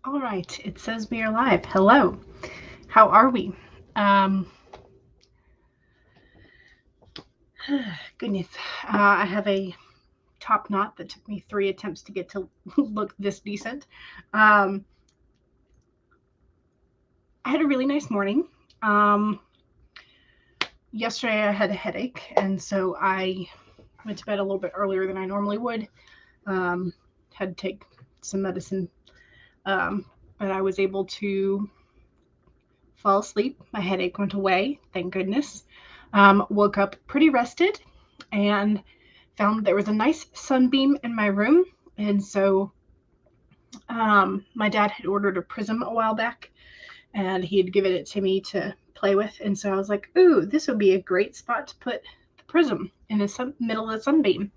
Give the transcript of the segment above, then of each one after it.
All right, it says we are live. Hello. How are we? Goodness. I have a top knot that took me 3 attempts to get to look this decent. I had a really nice morning. Yesterday I had a headache, and so I went to bed a little bit earlier than I normally would. Had to take some medicine, but I was able to fall asleep. My headache went away, thank goodness. Woke up pretty rested and found there was a nice sunbeam in my room. And so my dad had ordered a prism a while back, and he had given it to me to play with. And so I was like, ooh, this would be a great spot to put the prism in the middle of the sunbeam.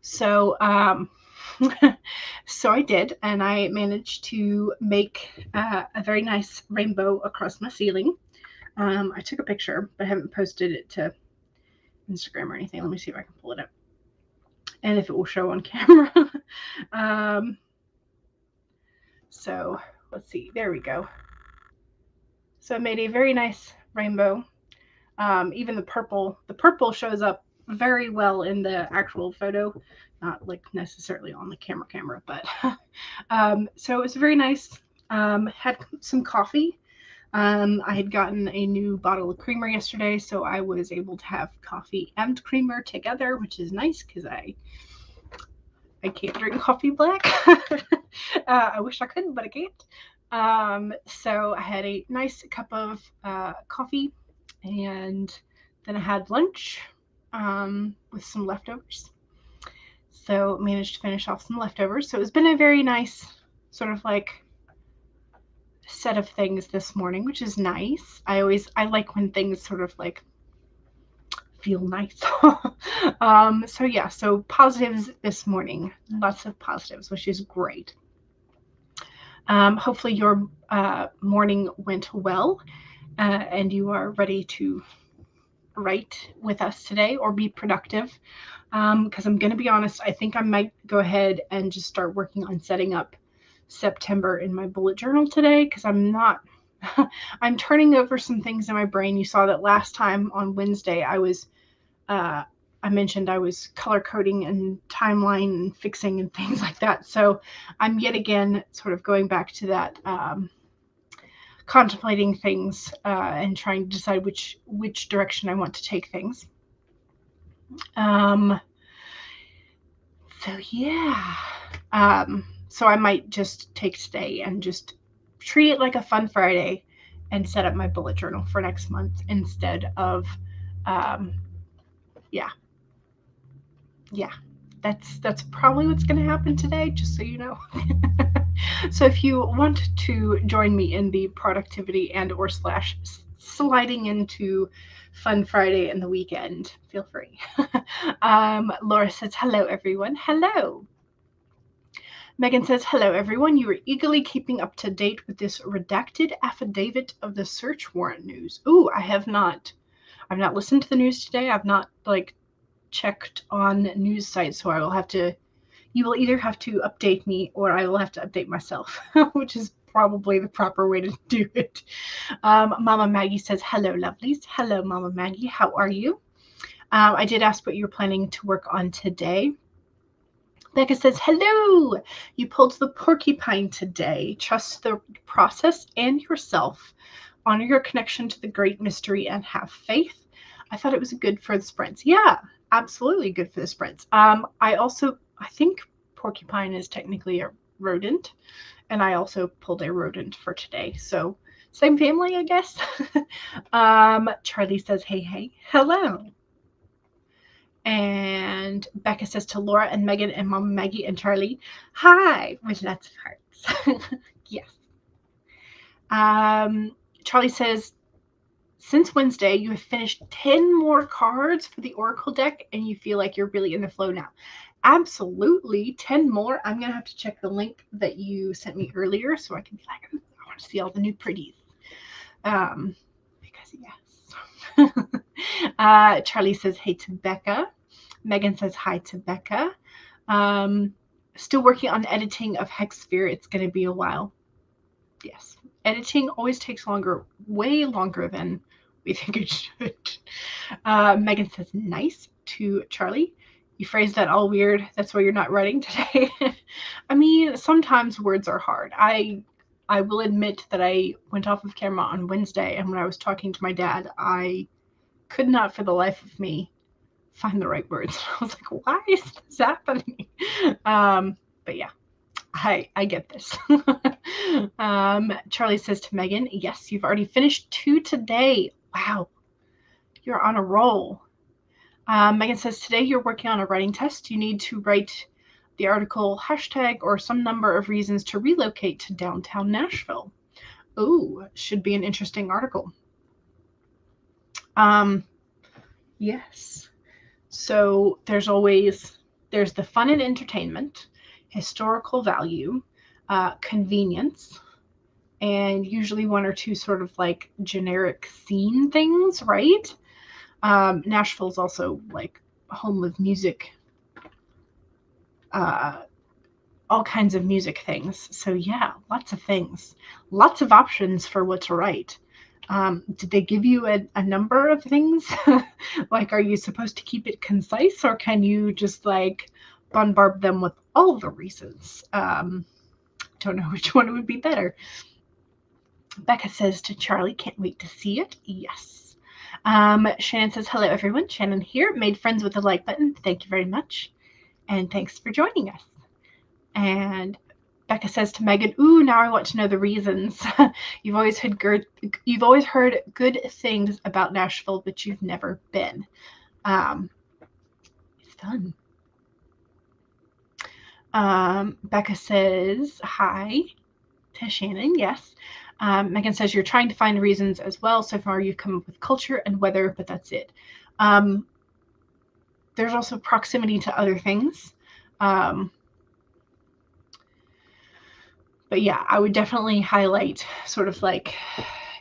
So so I did, and I managed to make a very nice rainbow across my ceiling. I took a picture, but I haven't posted it to Instagram or anything. Let me see if I can pull it up and if it will show on camera. So let's see. There we go. So I made a very nice rainbow. Even the purple shows up very well in the actual photo, not like necessarily on the camera, but so it was very nice. Had some coffee. I had gotten a new bottle of creamer yesterday, so I was able to have coffee and creamer together, which is nice because I can't drink coffee black. I wish I could, but I can't. So I had a nice cup of coffee, and then I had lunch with some leftovers. So managed to finish off some leftovers. So it's been a very nice sort of like set of things this morning, which is nice. I like when things sort of like feel nice. So yeah, so positives this morning, lots of positives, which is great. Hopefully your morning went well, and you are ready to write with us today or be productive. Because I'm going to be honest, I think I might go ahead and just start working on setting up September in my bullet journal today, because I'm turning over some things in my brain. You saw that last time on Wednesday I mentioned I was color coding and timeline and fixing and things like that. So I'm yet again sort of going back to that, contemplating things and trying to decide which direction I want to take things. So yeah. So I might just take today and just treat it like a fun Friday and set up my bullet journal for next month instead of, yeah. That's probably what's going to happen today, just so you know. So if you want to join me in the productivity and or slash sliding into Fun Friday and the weekend, feel free. Laura says, hello, everyone. Hello. Megan says, hello, everyone. You are eagerly keeping up to date with this redacted affidavit of the search warrant news. Ooh, I have not. I've not listened to the news today. I've not, checked on news sites, so you will either have to update me or I will have to update myself, which is probably the proper way to do it. Mama Maggie says, hello, lovelies. Hello, Mama Maggie. How are you? I did ask what you're planning to work on today. Becca says, hello. You pulled the porcupine today. Trust the process and yourself. Honor your connection to the great mystery and have faith. I thought it was good for the sprints. Yeah, absolutely good for the sprints. I think porcupine is technically a rodent, and I also pulled a rodent for today. So same family, I guess. Charlie says, hey, hello. And Becca says to Laura and Megan and Mama Maggie and Charlie, hi, with lots of hearts. Yes. Charlie says, since Wednesday, you have finished 10 more cards for the Oracle deck, and you feel like you're really in the flow now. Absolutely, 10 more. I'm going to have to check the link that you sent me earlier so I can be like, I want to see all the new pretties. Because, yes. Charlie says, hey to Becca. Megan says, hi to Becca. Still working on editing of Hexsphere. It's going to be a while. Yes. Editing always takes longer, way longer than we think it should. Megan says, nice to Charlie. You phrased that all weird. That's why you're not writing today. I mean, sometimes words are hard. I will admit that I went off of camera on Wednesday, and when I was talking to my dad, I could not for the life of me find the right words. I was like, why is this happening? But yeah, I get this. Charlie says to Megan, yes, you've already finished 2 today. Wow, you're on a roll. Megan says, today you're working on a writing test. You need to write the article hashtag or some number of reasons to relocate to downtown Nashville. Oh, should be an interesting article. Yes. So there's the fun and entertainment, historical value, convenience, and usually 1 or 2 sort of like generic scene things, right? Nashville's also like home of music, all kinds of music things. So yeah, lots of things, lots of options for what to write. Did they give you a number of things? Like, are you supposed to keep it concise, or can you just like bombard them with all the reasons? Don't know which one would be better. Becca says to Charlie, can't wait to see it. Yes. Shannon says, hello, everyone. Shannon here. Made friends with the like button. Thank you very much. And thanks for joining us. And Becca says to Megan, ooh, now I want to know the reasons. You've always heard good things about Nashville, but you've never been. It's fun. Becca says, hi to Shannon. Yes. Megan says, you're trying to find reasons as well. So far, you've come up with culture and weather, but that's it. There's also proximity to other things. But yeah, I would definitely highlight sort of like,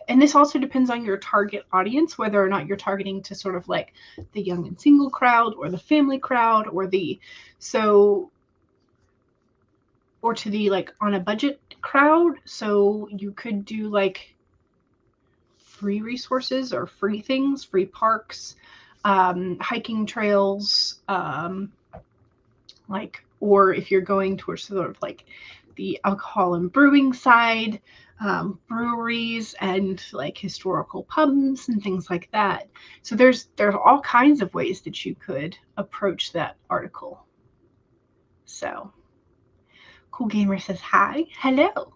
and this also depends on your target audience, whether or not you're targeting to sort of like the young and single crowd or the family crowd or or to the like on a budget crowd. So you could do like free resources or free things, free parks, hiking trails, or if you're going towards sort of like the alcohol and brewing side, breweries and like historical pubs and things like that. So there's all kinds of ways that you could approach that article. So Cool Gamer says, hi, hello.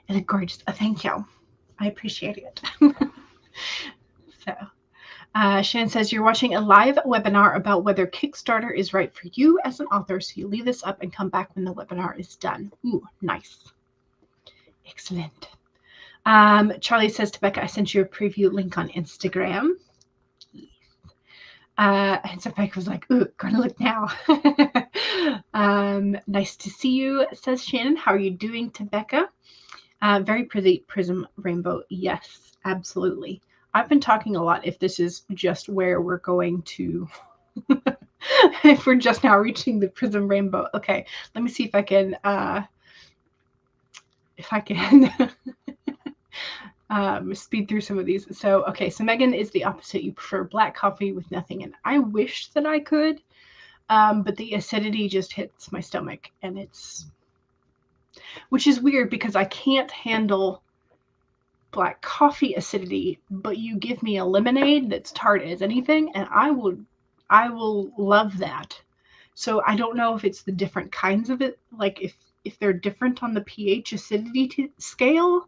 You look gorgeous. Oh, thank you. I appreciate it. So Shannon says, you're watching a live webinar about whether Kickstarter is right for you as an author, so you leave this up and come back when the webinar is done. Ooh, nice. Excellent. Charlie says to Becca, I sent you a preview link on Instagram. And so Becca was like, ooh, gonna look now. Nice to see you, says Shannon. How are you doing to Becca? Very pretty prism rainbow. Yes, absolutely. I've been talking a lot if this is just where we're going to, if we're just now reaching the prism rainbow. Okay, let me see if I can, speed through some of these. So, okay, so Megan is the opposite. You prefer black coffee with nothing in. I wish that I could, but the acidity just hits my stomach, and which is weird because I can't handle black coffee acidity, but you give me a lemonade that's tart as anything, and I will love that. So I don't know if it's the different kinds of it, like if they're different on the pH acidity scale.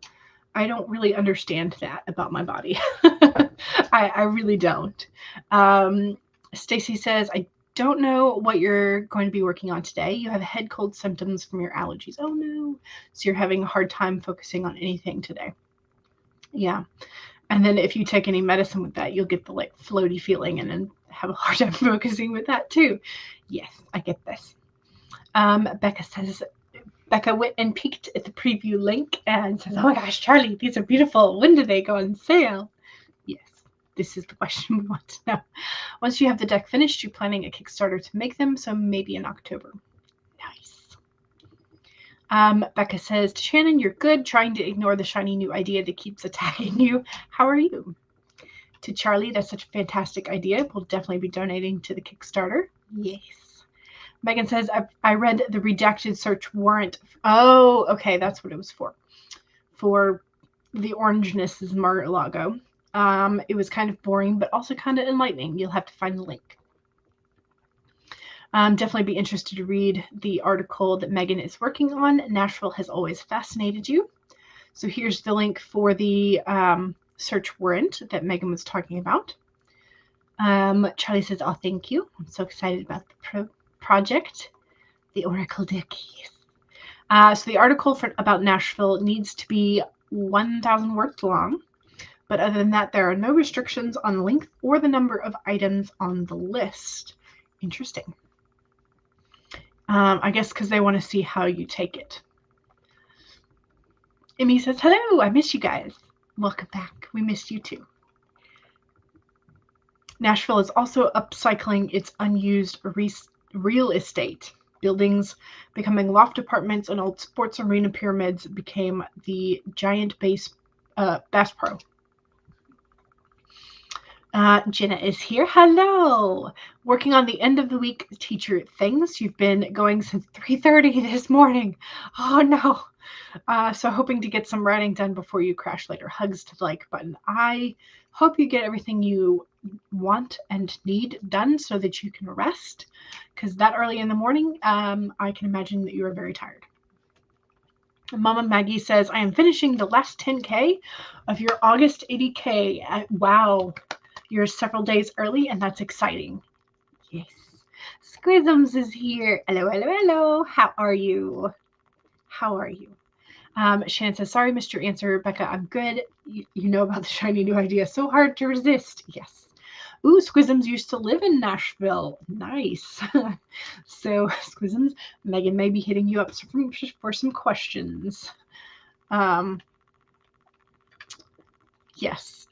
I don't really understand that about my body. I really don't. Stacy says, I don't know what you're going to be working on today. You have head cold symptoms from your allergies. Oh no. So you're having a hard time focusing on anything today. Yeah. And then if you take any medicine with that, you'll get the like floaty feeling and then have a hard time focusing with that too. Yes, I get this. Becca went and peeked at the preview link and says, oh my gosh, Charlie, these are beautiful. When do they go on sale? Yes, this is the question we want to know. Once you have the deck finished, you're planning a Kickstarter to make them, so maybe in October. Nice. Becca says, to Shannon, you're good, trying to ignore the shiny new idea that keeps attacking you. How are you? To Charlie, that's such a fantastic idea. We'll definitely be donating to the Kickstarter. Yes. Megan says, I read the redacted search warrant. Oh, okay, that's what it was for. For the Orangeness is Mar-a-Lago. It was kind of boring, but also kind of enlightening. You'll have to find the link. Definitely be interested to read the article that Megan is working on. Nashville has always fascinated you. So here's the link for the search warrant that Megan was talking about. Charlie says, oh, thank you. I'm so excited about the project. The Oracle deck. Yes. So the article about Nashville needs to be 1,000 words long. But other than that, there are no restrictions on length or the number of items on the list. Interesting. I guess because they want to see how you take it. Emmy says, hello, I miss you guys. Welcome back. We missed you too. Nashville is also upcycling its unused real estate. Buildings becoming loft apartments and old sports arena pyramids became the giant Bass Pro. Jenna is here. Hello. Working on the end of the week teacher things. You've been going since 3:30 this morning. Oh no. So hoping to get some writing done before you crash later. Hugs to the like button. I hope you get everything you want and need done so that you can rest. Because that early in the morning, I can imagine that you are very tired. Mama Maggie says, I am finishing the last 10K of your August 80K. Wow. You're several days early, and that's exciting. Yes. Squisms is here. Hello, hello, hello. How are you? How are you? Shannon says, sorry, missed your answer. Becca, I'm good. You know about the shiny new idea. So hard to resist. Yes. Ooh, Squisms used to live in Nashville. Nice. So, Squisms, Megan may be hitting you up for some questions. Yes.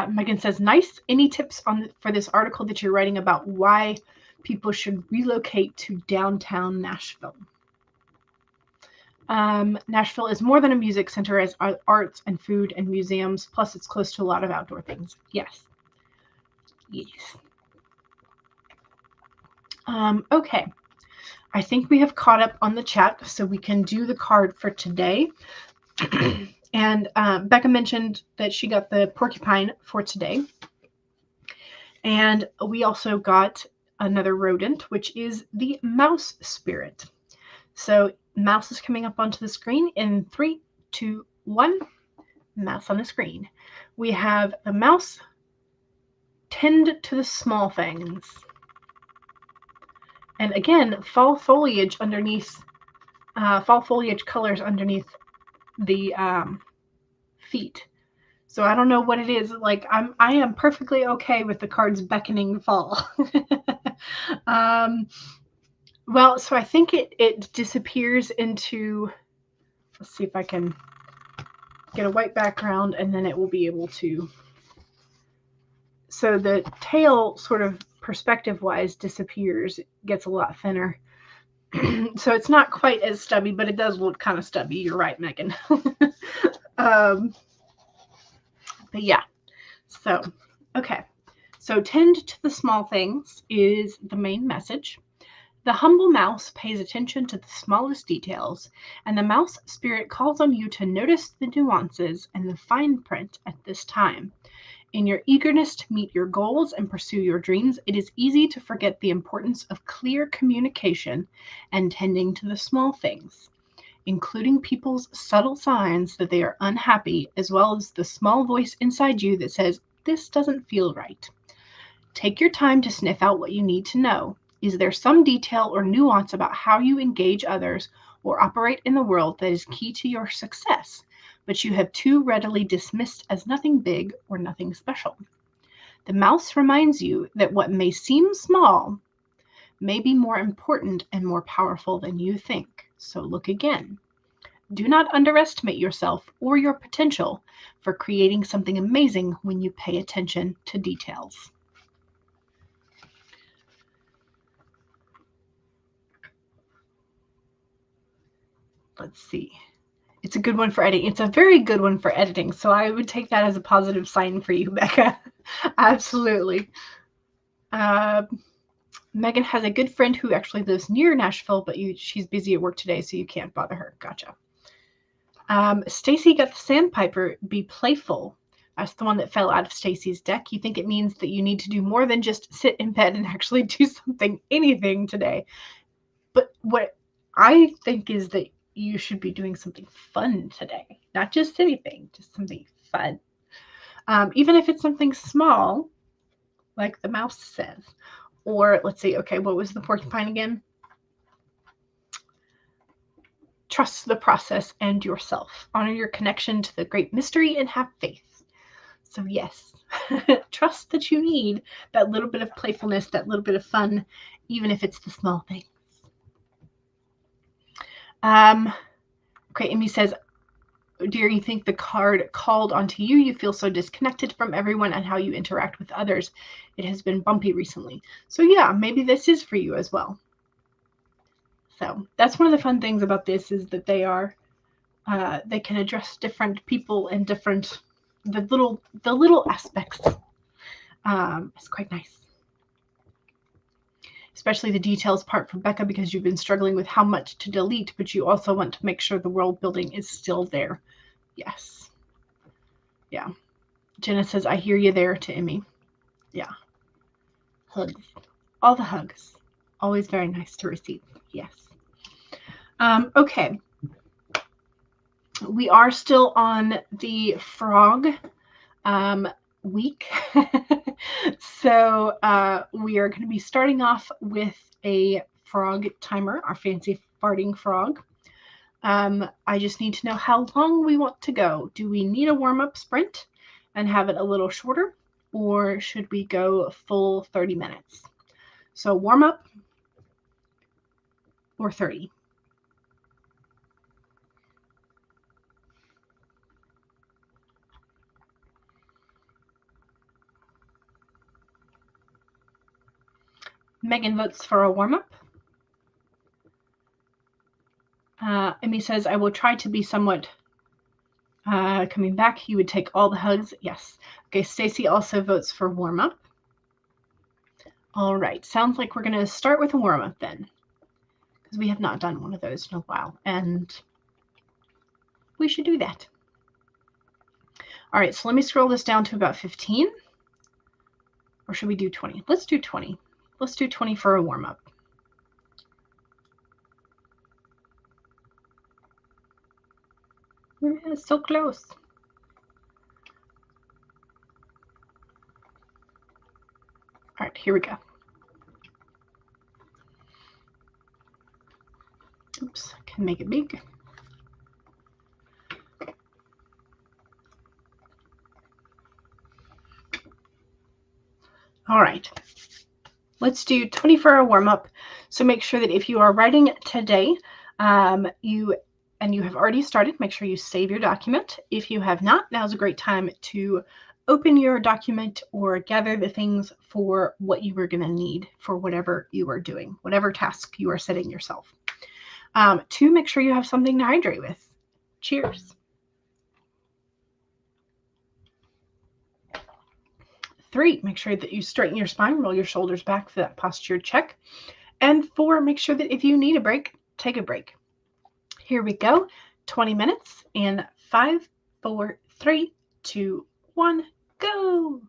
Megan says, nice. Any tips for this article that you're writing about why people should relocate to downtown Nashville? Nashville is more than a music center as arts and food and museums. Plus, it's close to a lot of outdoor things. Yes. Yes. Okay. I think we have caught up on the chat, so we can do the card for today. And Becca mentioned that she got the porcupine for today. And we also got another rodent, which is the mouse spirit. So mouse is coming up onto the screen in 3, 2, 1. Mouse on the screen. We have the mouse. Tend to the small things. And again, fall foliage underneath, fall foliage colors underneath the feet. So I don't know what it is. Like I am perfectly okay with the cards beckoning fall. Well, so I think it disappears into, let's see if I can get a white background and then it will be able to. So the tail sort of perspective-wise disappears, gets a lot thinner. So it's not quite as stubby, but it does look kind of stubby. You're right, Megan. But yeah, so, okay. So tend to the small things is the main message. The humble mouse pays attention to the smallest details, and the mouse spirit calls on you to notice the nuances and the fine print at this time. In your eagerness to meet your goals and pursue your dreams, it is easy to forget the importance of clear communication and tending to the small things, including people's subtle signs that they are unhappy, as well as the small voice inside you that says, this doesn't feel right. Take your time to sniff out what you need to know. Is there some detail or nuance about how you engage others or operate in the world that is key to your success, but you have too readily dismissed as nothing big or nothing special? The mouse reminds you that what may seem small may be more important and more powerful than you think. So look again. Do not underestimate yourself or your potential for creating something amazing when you pay attention to details. let's see. It's a good one for editing. It's a very good one for editing. So I would take that as a positive sign for you, Becca. Absolutely. Megan has a good friend who actually lives near Nashville, but she's busy at work today, so you can't bother her. Gotcha. Stacy got the sandpiper. Be playful. That's the one that fell out of Stacy's deck. You think it means that you need to do more than just sit in bed and actually do something, anything today. But what I think is that you should be doing something fun today. Not just anything, just something fun. Even if it's something small, like the mouse says. Or let's see, okay, what was the porcupine again? Trust the process and yourself. Honor your connection to the great mystery and have faith. So yes, trust that you need that little bit of playfulness, that little bit of fun, even if it's the small things. Okay, Amy says, dear, you think the card called onto you? You feel so disconnected from everyone and how you interact with others. It has been bumpy recently. So yeah, maybe this is for you as well. So that's one of the fun things about this is that they can address different people and different the little aspects. It's quite nice. Especially the details part for Becca, because you've been struggling with how much to delete, but you also want to make sure the world building is still there. Yes. Yeah. Jenna says, I hear you there, to Emmy. Yeah. Hugs. All the hugs. Always very nice to receive. Yes. Okay. We are still on the frog week. So we are going to be starting off with a frog timer, our fancy farting frog. I just need to know how long we want to go. Do we need a warm-up sprint and have it a little shorter, or should we go full 30 minutes? So warm-up or 30? Megan votes for a warm-up. Emmy says, I will try to be somewhat coming back. You would take all the hugs. Yes. Okay, Stacy also votes for warm-up. All right, sounds like we're going to start with a warm-up then, because we have not done one of those in a while, and we should do that. All right, so let me scroll this down to about 15, or should we do 20? Let's do 20. Let's do 20 for a warm-up. Yeah, so close. All right, here we go. Oops, I can make it big. All right, let's do 20 for a warm-up. So make sure that if you are writing today, you have already started, make sure you save your document. If you have not, now's a great time to open your document or gather the things for what you were going to need for whatever you are doing, whatever task you are setting yourself. 2, make sure you have something to hydrate with. Cheers. 3, make sure that you straighten your spine, roll your shoulders back for that posture check. And 4, make sure that if you need a break, take a break. Here we go. 20 minutes in 5, 4, 3, 2, 1, go.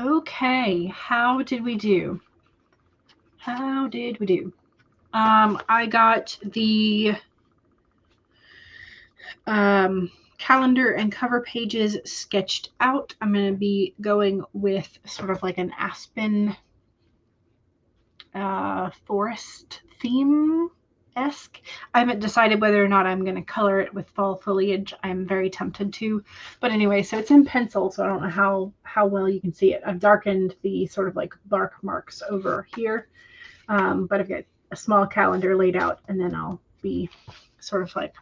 Okay, how did we do? I got the calendar and cover pages sketched out. I'm going to be going with sort of like an aspen forest theme-esque. I haven't decided whether or not I'm going to color it with fall foliage. I'm very tempted to. But anyway, so it's in pencil, so I don't know how well you can see it. I've darkened the sort of like bark marks over here. But I've got a small calendar laid out, and then I'll be sort of like,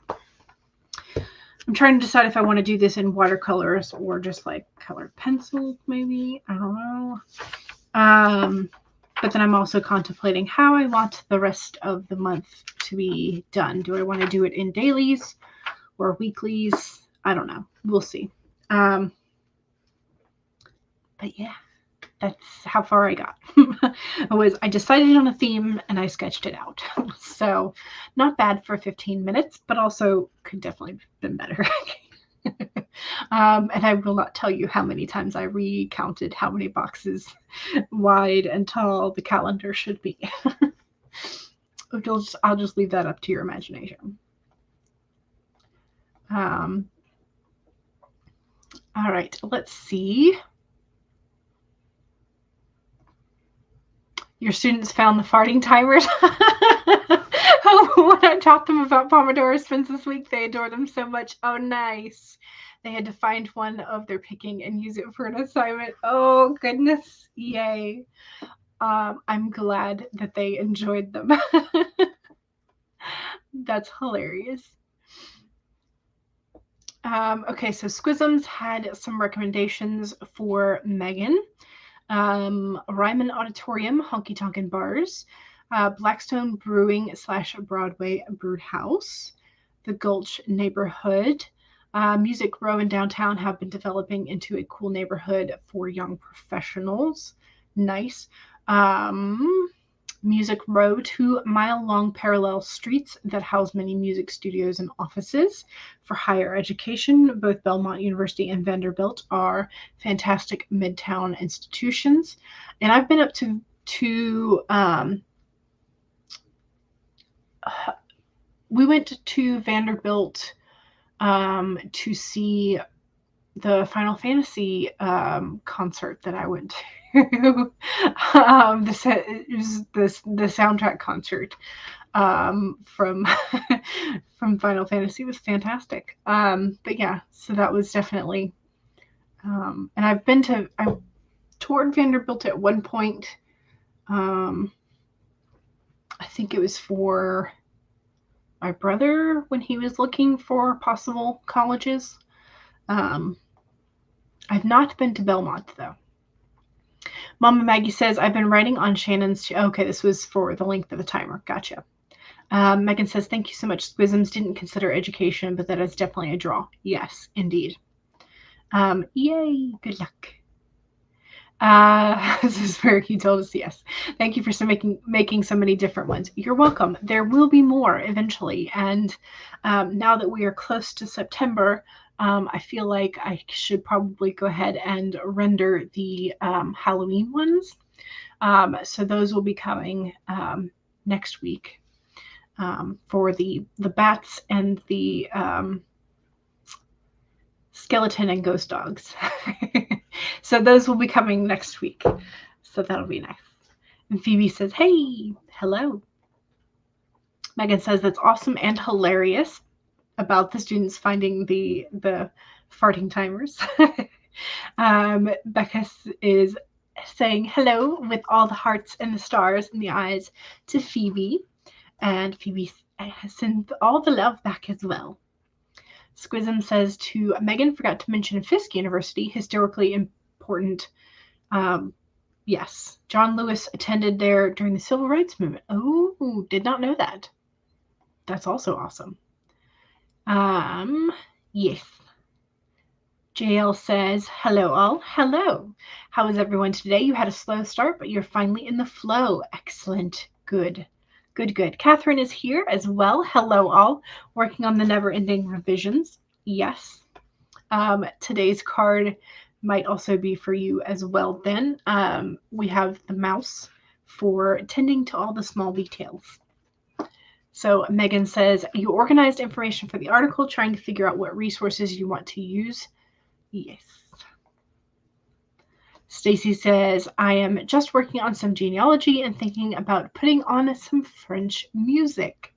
I'm trying to decide if I want to do this in watercolors or just like colored pencil, maybe. I don't know. But then I'm also contemplating how I want the rest of the month to be done. Do I want to do it in dailies or weeklies? I don't know. We'll see. But yeah, that's how far I got. I decided on a theme and I sketched it out. So not bad for 15 minutes, but also could definitely have been better. And I will not tell you how many times I recounted how many boxes wide and tall the calendar should be. I'll just leave that up to your imagination. All right, let's see. Your students found the farting timers. When I taught them about Pomodoro spins this week, they adore them so much. Oh, nice. They had to find one of their picking and use it for an assignment. Oh, goodness. Yay. I'm glad that they enjoyed them. That's hilarious. Okay, so Squisms had some recommendations for Megan. Ryman Auditorium, Honky Tonkin' Bars, Blackstone Brewing / Broadway Brewhouse, the Gulch Neighborhood, Music Row in downtown have been developing into a cool neighborhood for young professionals. Nice. Music Row, 2-mile-long parallel streets that house many music studios and offices for higher education. Both Belmont University and Vanderbilt are fantastic midtown institutions. And I've been up to we went to Vanderbilt to see the Final Fantasy concert that I went to. The soundtrack concert from Final Fantasy was fantastic. But yeah, so that was definitely, and I toured Vanderbilt at one point. I think it was for my brother when he was looking for possible colleges. I've not been to Belmont though. Mama Maggie says, I've been writing on Shannon's. Okay, this was for the length of the timer. Gotcha. Megan says, thank you so much. Squisms didn't consider education, but that is definitely a draw. Yes, indeed. Yay. Good luck. This is where he told us yes. Thank you for making so many different ones. You're welcome. There will be more eventually. And now that we are close to September, I feel like I should probably go ahead and render the Halloween ones. So those will be coming next week for the bats and the skeleton and ghost dogs. So those will be coming next week. So that'll be nice. And Phoebe says, hey, hello. Megan says, that's awesome and hilarious about the students finding the farting timers. Becca is saying hello with all the hearts and the stars and the eyes to Phoebe. And Phoebe sends all the love back as well. Squism says to Megan, forgot to mention Fisk University, historically important. Yes, John Lewis attended there during the Civil Rights Movement. Oh, did not know that. That's also awesome. Yes. JL says, hello all. Hello. How is everyone today? You had a slow start, but you're finally in the flow. Excellent. Good. Good. Catherine is here as well. Hello all. Working on the never-ending revisions. Yes. Today's card might also be for you as well then. We have the mouse for tending to all the small details. So Megan says, you organized information for the article, trying to figure out what resources you want to use. Yes. Stacy says, I am just working on some genealogy and thinking about putting on some French music.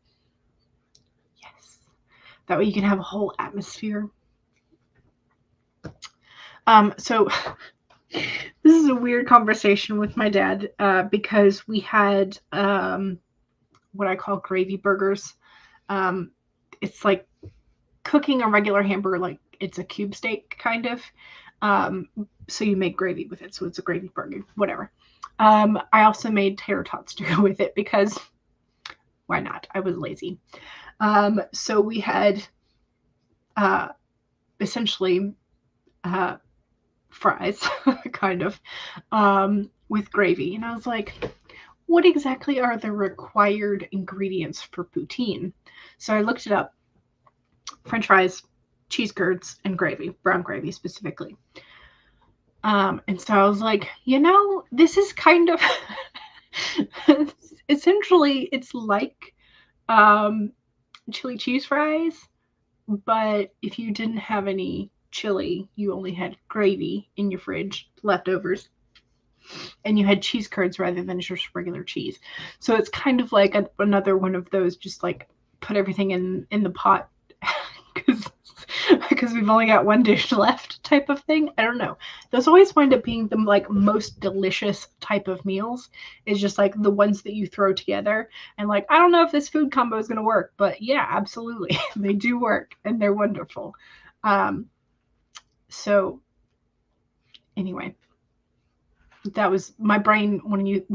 Yes. That way you can have a whole atmosphere. So this is a weird conversation with my dad because we had what I call gravy burgers. It's like cooking a regular hamburger, like it's a cube steak kind of. So you make gravy with it, so it's a gravy burger, whatever. I also made tater tots to go with it because why not? I was lazy. So we had essentially fries, kind of, with gravy. And I was like, what exactly are the required ingredients for poutine? So I looked it up. French fries, cheese curds, and gravy, brown gravy specifically. And so I was like, this is kind of essentially it's like chili cheese fries, but if you didn't have any chili, you only had gravy in your fridge, leftovers, and you had cheese curds rather than just regular cheese. So it's kind of like another one of those, just like put everything in the pot because we've only got one dish left type of thing. I don't know. Those always wind up being the like most delicious type of meals, is just like the ones that you throw together and like, I don't know if this food combo is going to work, but yeah, absolutely. They do work and they're wonderful. So anyway, that was my brain when you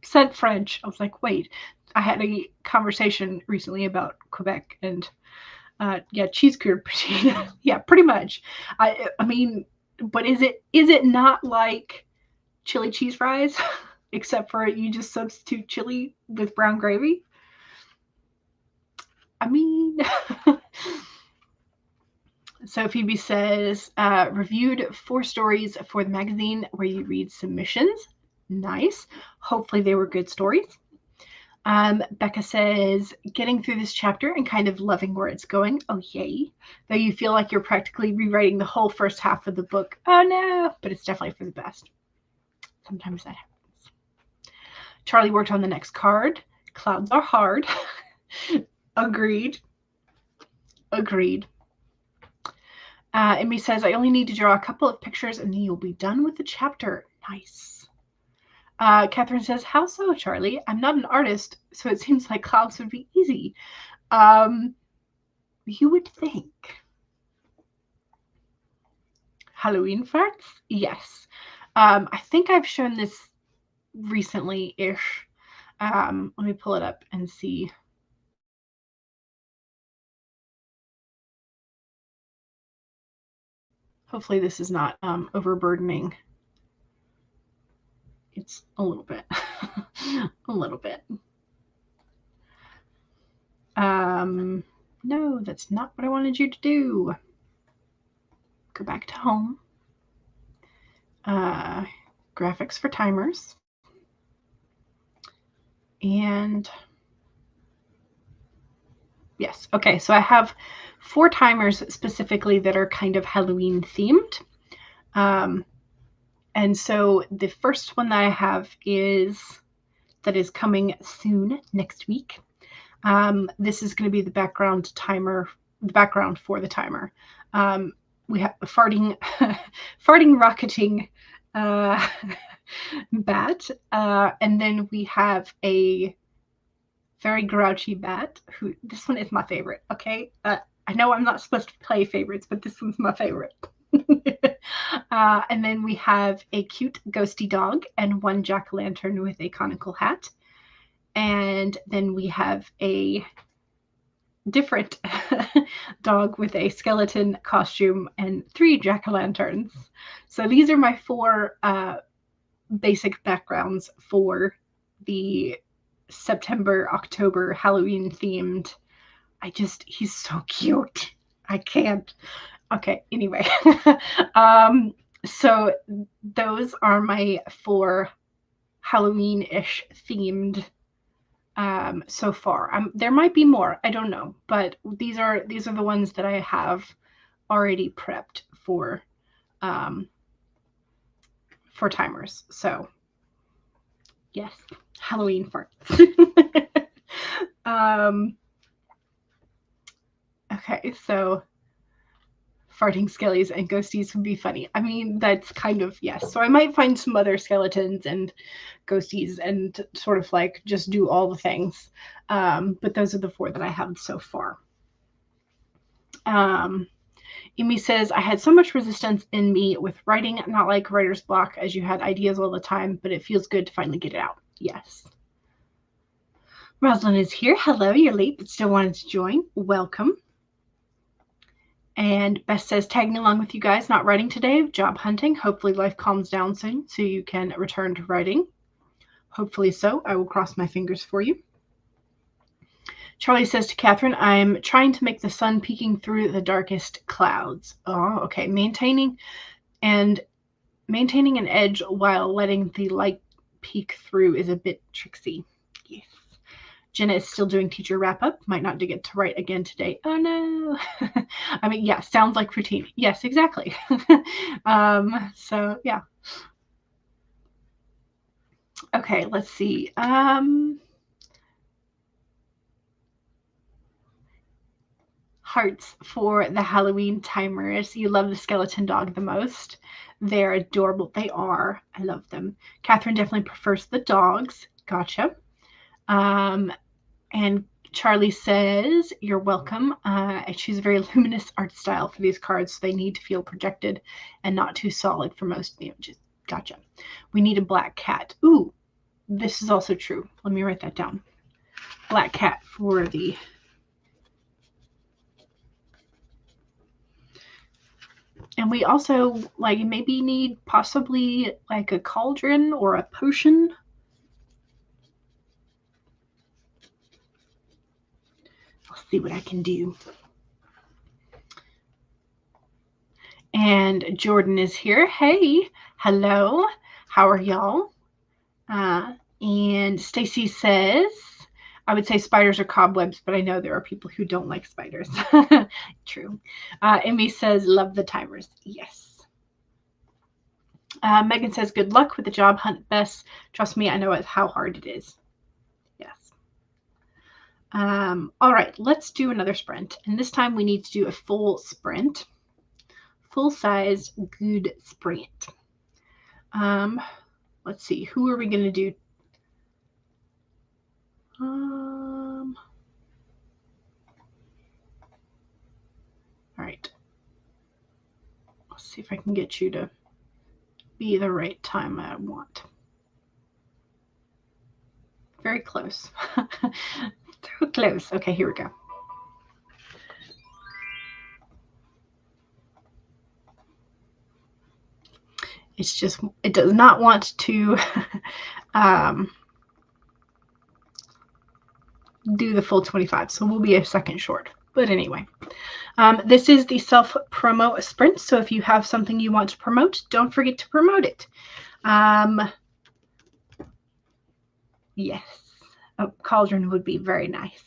said French. I was like, wait, I had a conversation recently about Quebec and cheese curd poutine. Yeah, pretty much. I mean, but is it not like chili cheese fries, except for you just substitute chili with brown gravy? I mean, so Phoebe says, reviewed 4 stories for the magazine where you read submissions. Nice. Hopefully they were good stories. Becca says, getting through this chapter and kind of loving where it's going. Oh, yay. Though you feel like you're practically rewriting the whole first half of the book. Oh, no. But it's definitely for the best. Sometimes that happens. Charlie worked on the next card. Clouds are hard. Agreed. Amy says, I only need to draw a couple of pictures and then you'll be done with the chapter. Nice. Catherine says, how so, Charlie? I'm not an artist, so it seems like clouds would be easy. You would think. Halloween farts? Yes. I think I've shown this recently-ish. Let me pull it up and see. Hopefully this is not overburdening. It's a little bit. A little bit. No, that's not what I wanted you to do. Go back to home. Graphics for timers. And yes, okay, so I have 4 timers specifically that are kind of Halloween themed. And so the first one that I have is coming soon next week. This is going to be the background timer, the background for the timer. We have a farting rocketing bat, and then we have a very grouchy bat. Who this one is my favorite. Okay, I know I'm not supposed to play favorites, but this one's my favorite. And then we have a cute ghosty dog and 1 jack-o'-lantern with a conical hat. And then we have a different dog with a skeleton costume and 3 jack-o'-lanterns. So these are my 4 basic backgrounds for the September, October Halloween themed. He's so cute. I can't. Okay, anyway. So those are my 4 Halloween-ish themed so far. There might be more, I don't know, but these are the ones that I have already prepped for timers. So yes, Halloween farts. Okay, so farting skellies and ghosties would be funny. I mean, that's kind of, yes. So I might find some other skeletons and ghosties and sort of like just do all the things. But those are the 4 that I have so far. Amy says, I had so much resistance in me with writing, not like writer's block, as you had ideas all the time, but it feels good to finally get it out. Yes. Rosalind is here. Hello, you're late, but still wanted to join. Welcome. And Beth says, tagging along with you guys, not writing today, job hunting. Hopefully life calms down soon so you can return to writing. Hopefully so. I will cross my fingers for you. Charlie says to Catherine, I'm trying to make the sun peeking through the darkest clouds. Oh, okay. Maintaining an edge while letting the light peek through is a bit tricksy. Yes. Jenna is still doing teacher wrap-up. Might not get to write again today. Oh, no. I mean, yeah, sounds like routine. Yes, exactly. So, yeah. Okay, let's see. Hearts for the Halloween timers. You love the skeleton dog the most. They're adorable. They are. I love them. Catherine definitely prefers the dogs. Gotcha. And Charlie says, you're welcome. I choose a very luminous art style for these cards, so they need to feel projected and not too solid for most images. Gotcha. We need a black cat. Ooh, this is also true. Let me write that down. Black cat for the... And we also, like, maybe need possibly, like, a cauldron or a potion. I'll see what I can do. And Jordan is here. Hey, hello. How are y'all? And Stacy says, I would say spiders or cobwebs, but I know there are people who don't like spiders. True. Emmy says, love the timers. Yes. Megan says, good luck with the job hunt, Bess. Trust me, I know how hard it is. Yes. All right, let's do another sprint. And this time we need to do a full sprint. Full-sized, good sprint. Let's see, who are we going to do? All right. Let's see if I can get you to be the right time I want. Very close. So close. Okay, here we go. It's just, it does not want to do the full 25, so we'll be a second short. But anyway, this is the self-promo sprint, so if you have something you want to promote, don't forget to promote it. Yes, a cauldron would be very nice.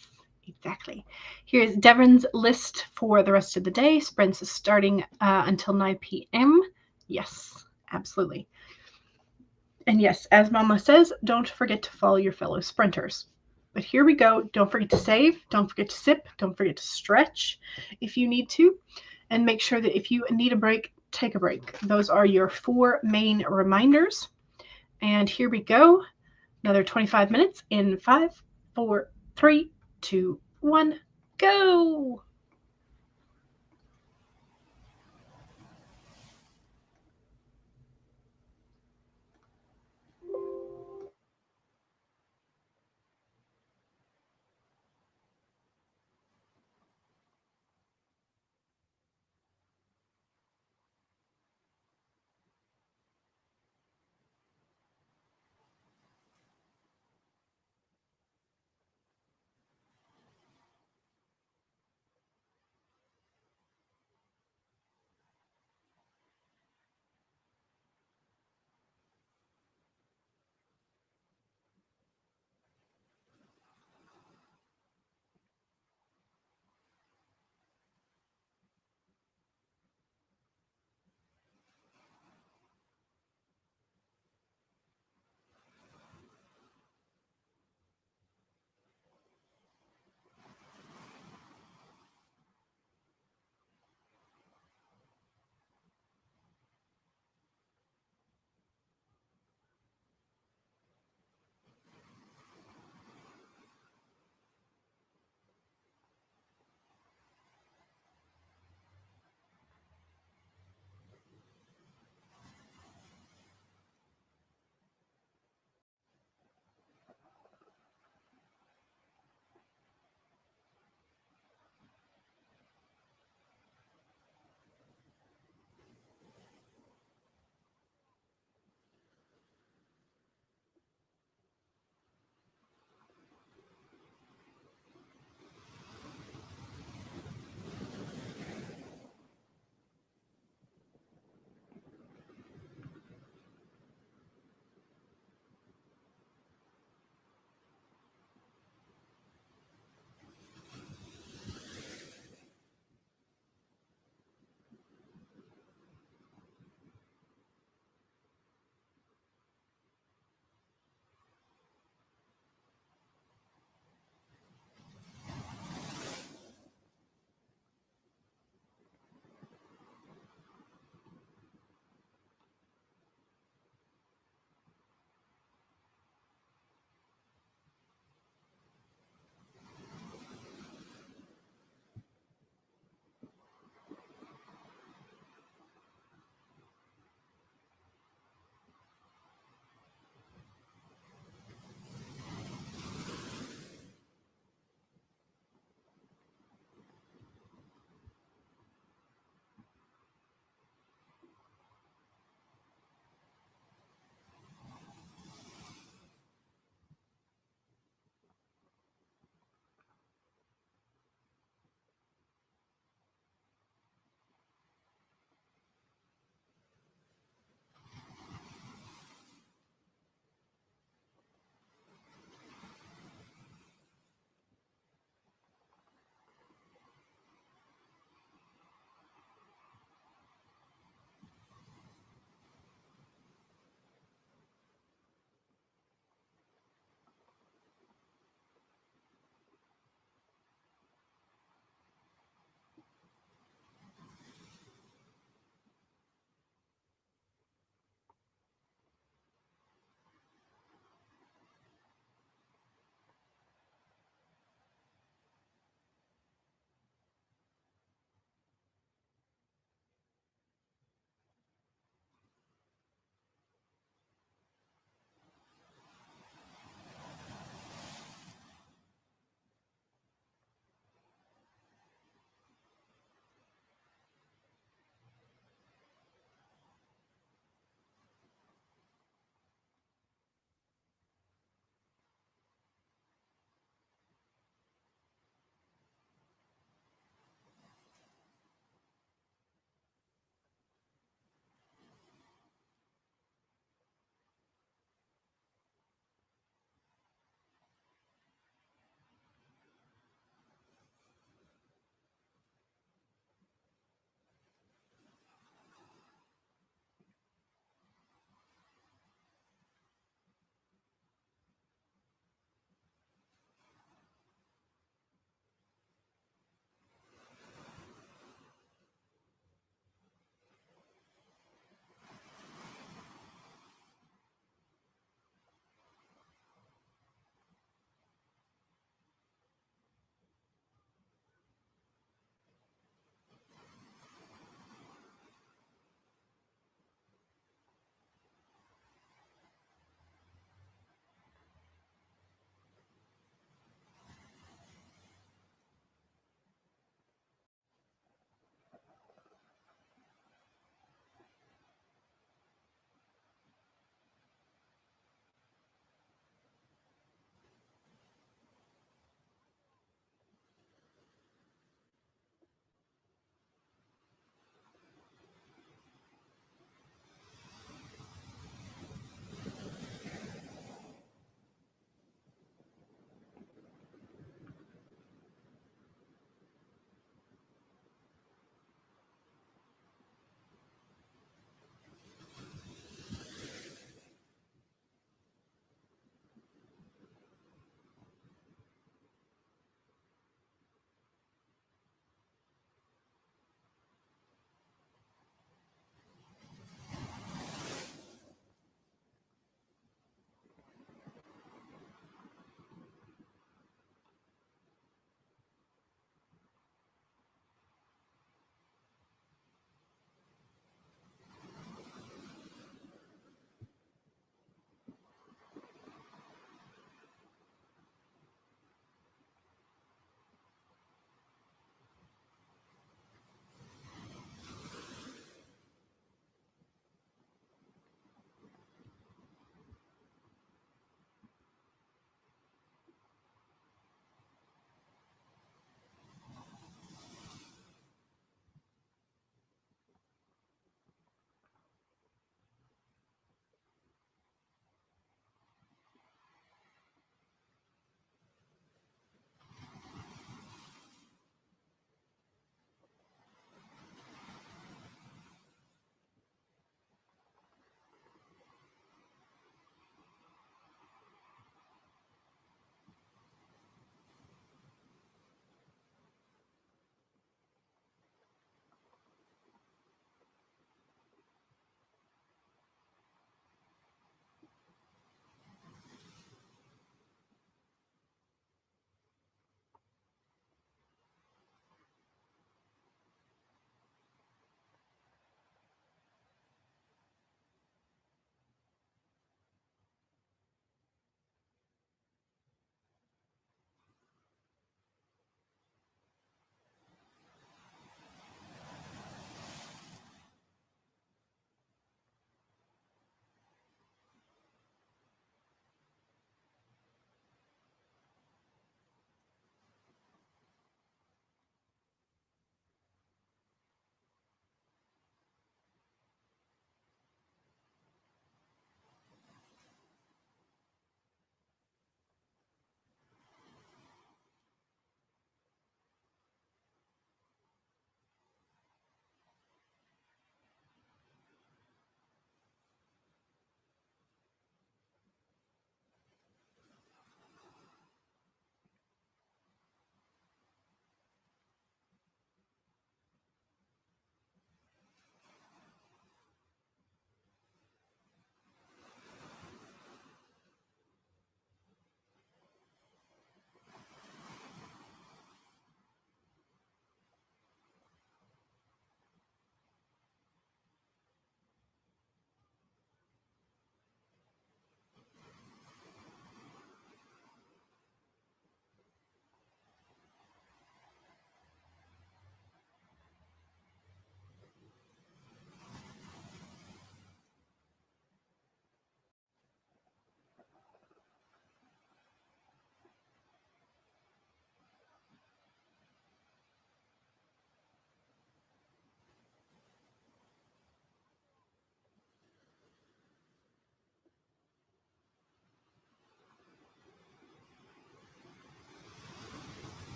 Exactly. Here's Devon's list for the rest of the day. Sprints is starting until 9 p.m. Yes, absolutely. And yes, as Mama says, don't forget to follow your fellow sprinters. But here we go. Don't forget to save. Don't forget to sip. Don't forget to stretch if you need to. And make sure that if you need a break, take a break. Those are your 4 main reminders. And here we go. Another 25 minutes in 5, 4, 3, 2, 1, go!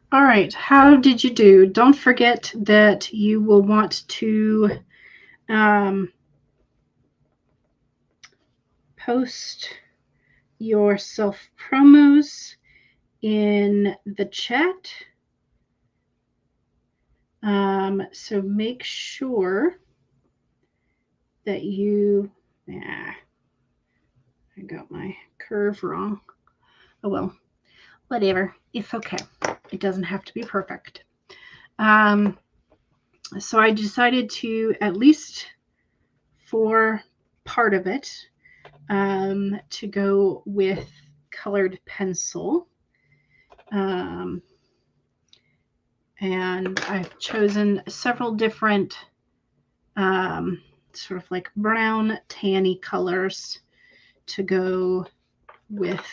All right, how did you do? Don't forget that you will want to post your self promos in the chat. So make sure that you, I got my curve wrong. Oh well, whatever. It's okay. It doesn't have to be perfect. So I decided to, at least for part of it, to go with colored pencil. And I've chosen several different sort of like brown tanny colors to go with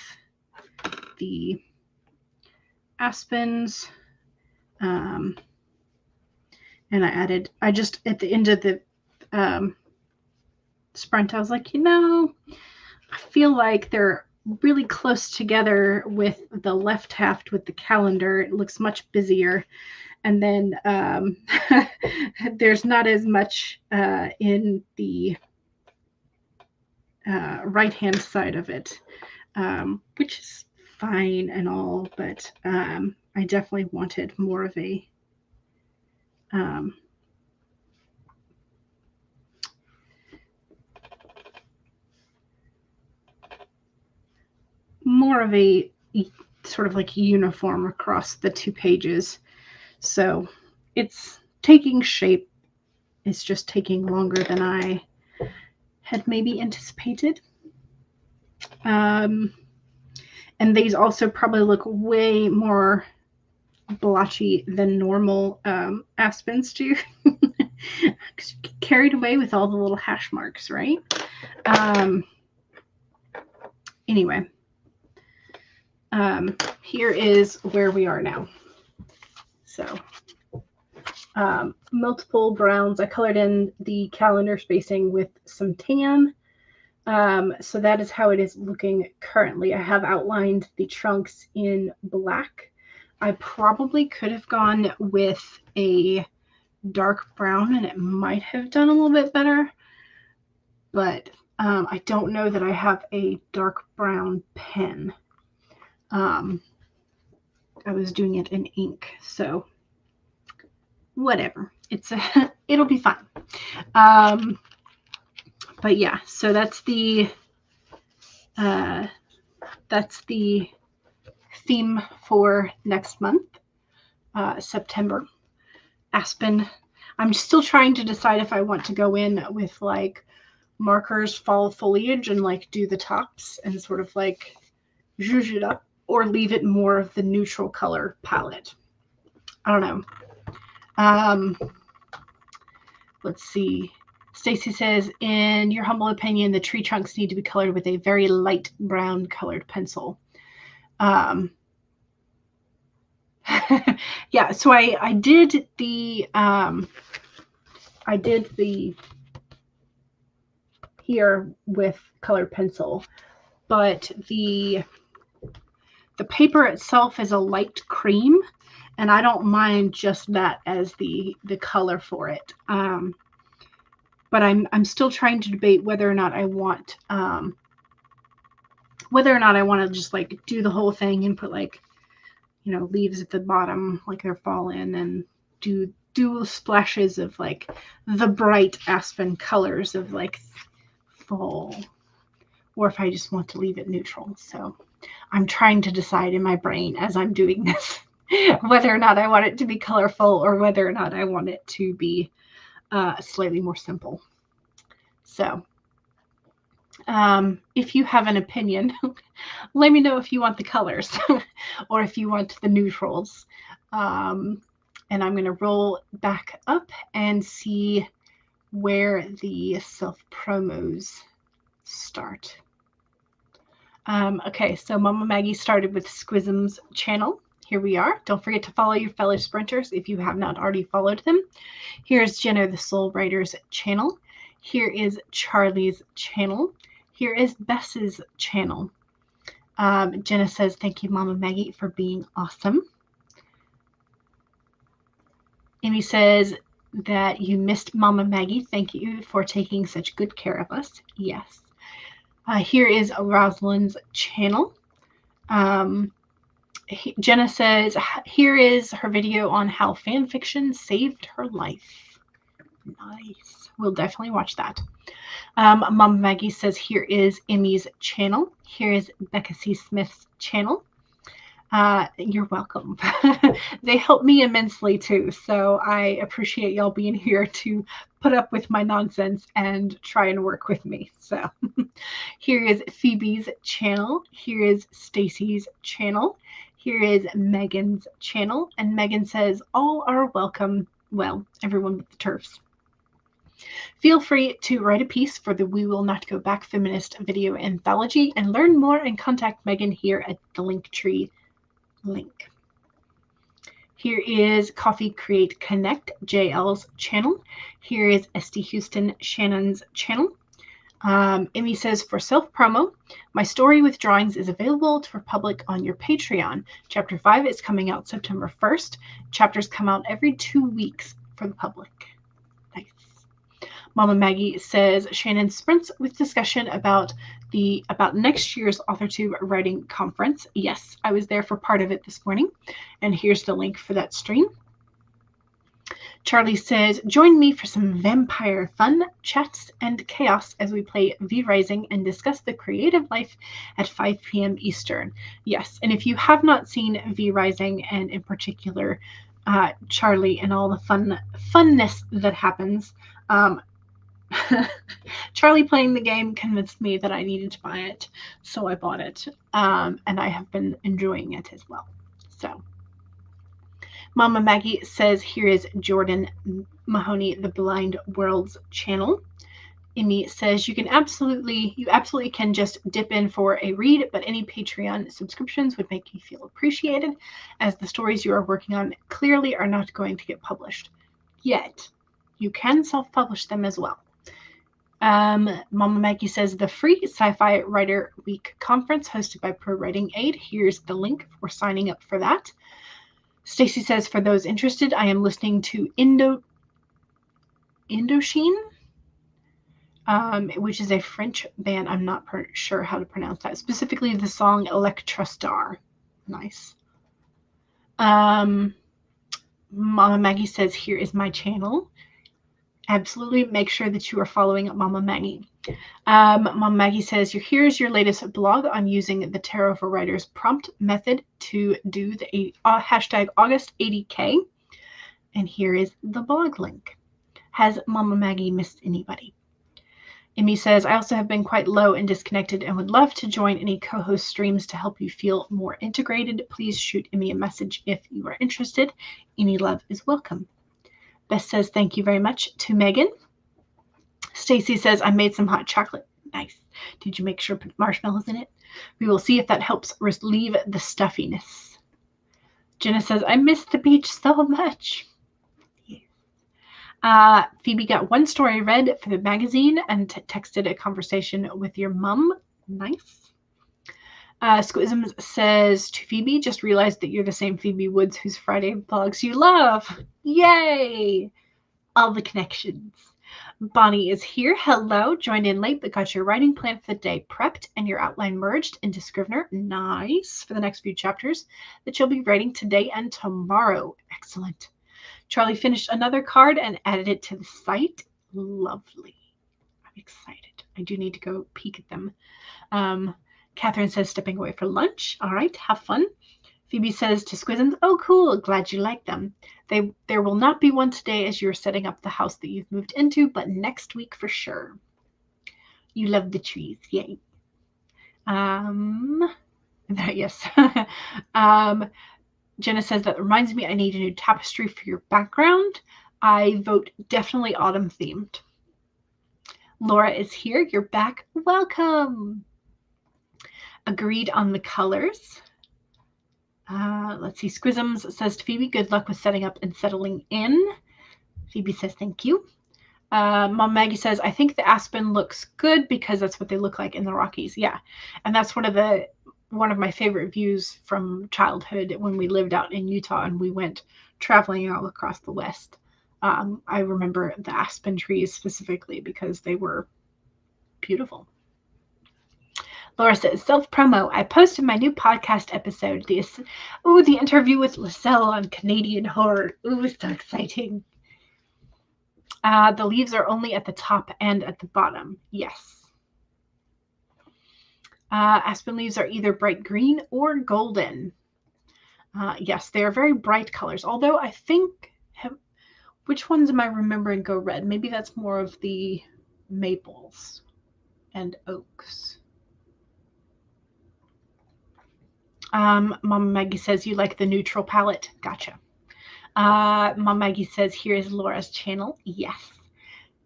the aspens. And I just at the end of the sprint, I was like, I feel like they're really close together with the left half with the calendar. It looks much busier. And then there's not as much in the right-hand side of it, which is fine and all, but I definitely wanted more of a sort of like uniform across the two pages. So it's taking shape. It's just taking longer than I had maybe anticipated. And these also probably look way more blotchy than normal aspens do. Because you get carried away with all the little hash marks, right? Anyway, here is where we are now. So multiple browns. I colored in the calendar spacing with some tan. So that is how it is looking currently. I have outlined the trunks in black. I probably could have gone with a dark brown and it might have done a little bit better, but I don't know that I have a dark brown pen. I was doing it in ink, so whatever. It'll be fine. But yeah, so that's the theme for next month, September. Aspen. I'm still trying to decide if I want to go in with like markers, fall foliage, and like do the tops and sort of like zhuzh it up, or leave it more of the neutral color palette. I don't know. Let's see. Stacy says, in your humble opinion, the tree trunks need to be colored with a very light brown colored pencil. Yeah, so I did the here with colored pencil, but the paper itself is a light cream, and I don't mind just that as the color for it. But I'm still trying to debate whether or not I want to just like do the whole thing and put like, leaves at the bottom like they're fallen, and do splashes of like the bright aspen colors of like fall, or if I just want to leave it neutral. So I'm trying to decide in my brain as I'm doing this whether or not I want it to be colorful or whether or not I want it to be slightly more simple. So if you have an opinion, let me know if you want the colors or if you want the neutrals. And I'm going to roll back up and see where the self-promos start. Okay, so Mama Maggie started with Squism's channel. Here we are. Don't forget to follow your fellow sprinters if you have not already followed them. Here's Jenna the Soul Writer's channel. Here is Charlie's channel. Here is Bess's channel. Jenna says, thank you, Mama Maggie, for being awesome. Amy says that you missed Mama Maggie. Thank you for taking such good care of us. Yes. Here is Rosalind's channel. Jenna says, here is her video on how fan fiction saved her life. Nice. We'll definitely watch that. Mama Maggie says, here is Emmy's channel. Here is Becca C. Smith's channel. You're welcome. They help me immensely too, so I appreciate y'all being here to put up with my nonsense and try and work with me. So here is Phoebe's channel. Here is Stacy's channel. Here is Megan's channel. And Megan says, all are welcome. Well, everyone but the TERFs. Feel free to write a piece for the We Will Not Go Back Feminist video anthology and learn more and contact Megan here at the Linktree link. Here is Coffee Create Connect, JL's channel. Here is SD Houston Shannon's channel. Emmy says, for self-promo, my story with drawings is available for public on your Patreon. Chapter 5 is coming out September 1st. Chapters come out every 2 weeks for the public. Nice. Mama Maggie says, Shannon sprints with discussion about next year's AuthorTube writing conference. Yes, I was there for part of it this morning, and here's the link for that stream. Charlie says, join me for some vampire fun, chats, and chaos as we play V-Rising and discuss the creative life at 5 p.m. Eastern. Yes, and if you have not seen V-Rising, and in particular Charlie and all the funness that happens, Charlie playing the game convinced me that I needed to buy it, so I bought it, and I have been enjoying it as well. So, Mama Maggie says, here is Jordan Mahoney, the Blind World's channel. Emmy says, you absolutely can just dip in for a read, but any Patreon subscriptions would make you feel appreciated, as the stories you are working on clearly are not going to get published yet. You can self-publish them as well. Mama Maggie says, the free Sci-Fi Writer Week conference hosted by Pro Writing Aid. Here's the link for signing up for that. Stacy says, for those interested, I am listening to Indochine, which is a French band. I'm not sure how to pronounce that. Specifically, the song Electrostar. Nice. Mama Maggie says, here is my channel. Absolutely make sure that you are following Mama Maggie. Mama Maggie says, here's your latest blog on using the Tarot for Writers prompt method to do the hashtag August 80K. And here is the blog link. Has Mama Maggie missed anybody? Emmy says, I also have been quite low and disconnected and would love to join any co-host streams to help you feel more integrated. Please shoot Emmy a message if you are interested. Any love is welcome. Beth says, thank you very much to Megan. Stacy says, I made some hot chocolate. Nice. Did you make sure put marshmallows in it? We will see if that helps relieve the stuffiness. Jenna says, I miss the beach so much. Yeah. Phoebe got one story read for the magazine and texted a conversation with your mom. Nice. Squisms says to Phoebe, just realized that you're the same Phoebe Woods whose Friday vlogs you love. Yay! All the connections. Bonnie is here. Hello. Joined in late, but got your writing plan for the day prepped and your outline merged into Scrivener. Nice. For the next few chapters that you'll be writing today and tomorrow. Excellent. Charlie finished another card and added it to the site. Lovely. I'm excited. I do need to go peek at them. Catherine says, stepping away for lunch. All right, have fun. Phoebe says to Squisms, oh, cool. Glad you like them. There will not be one today as you're setting up the house that you've moved into, but next week for sure. You love the trees. Yay. Yes. Jenna says, that reminds me I need a new tapestry for your background. I vote definitely autumn themed. Laura is here. You're back. Welcome. Agreed on the colors. Let's see. Squisms says to Phoebe, good luck with setting up and settling in. Phoebe says, thank you. Mom Maggie says, I think the aspen looks good because that's what they look like in the Rockies. Yeah. And that's one of my favorite views from childhood when we lived out in Utah and we went traveling all across the West. I remember the aspen trees specifically because they were beautiful. Laura says, self-promo. I posted my new podcast episode. The interview with Lacelle on Canadian horror. Ooh, so exciting. The leaves are only at the top and at the bottom. Yes. Aspen leaves are either bright green or golden. Yes, they are very bright colors. Although I think, which ones am I remembering go red? Maybe that's more of the maples and oaks. Mama Maggie says you like the neutral palette. Gotcha. Mama Maggie says here is Laura's channel. Yes.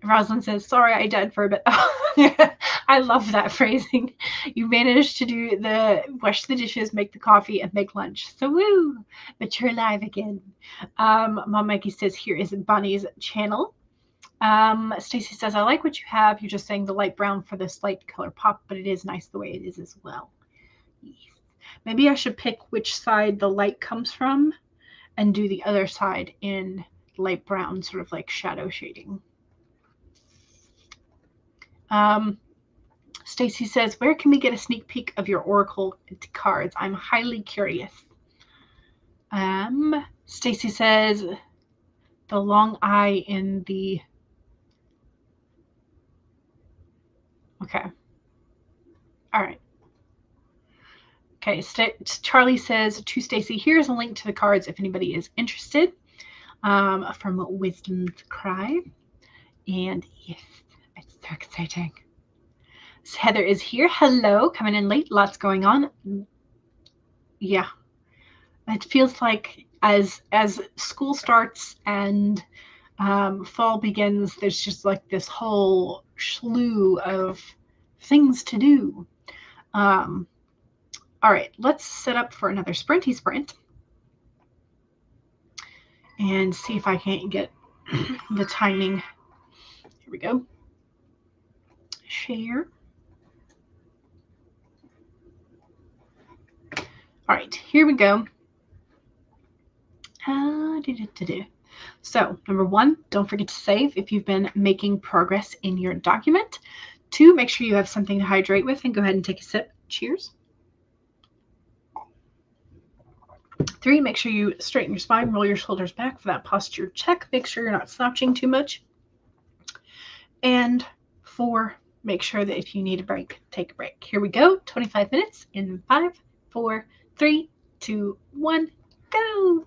Rosalind says, sorry, I died for a bit. I love that phrasing. You managed to do wash the dishes, make the coffee, and make lunch. So woo, but you're alive again. Mom Maggie says, here is Bonnie's channel. Stacy says, I like what you have. You're just saying the light brown for this light color pop, but it is nice the way it is as well. Yes. Maybe I should pick which side the light comes from and do the other side in light brown, sort of like shadow shading. Stacy says, where can we get a sneak peek of your Oracle cards? I'm highly curious. Stacy says, the long eye in the... Okay. All right. Okay, Charlie says to Stacy, here's a link to the cards if anybody is interested, from Wisdom's Cry. And yes, it's so exciting. So Heather is here. Hello, coming in late. Lots going on. Yeah, it feels like as school starts and fall begins, there's just like this whole slew of things to do. All right, let's set up for another sprinty sprint and see if I can't get the timing. Here we go. Share. All right, here we go. So, number one, don't forget to save if you've been making progress in your document. 2, make sure you have something to hydrate with and go ahead and take a sip. Cheers. 3, make sure you straighten your spine, roll your shoulders back for that posture check. Make sure you're not slouching too much. And 4, make sure that if you need a break, take a break. Here we go. 25 minutes in 5, 4, 3, 2, 1, go.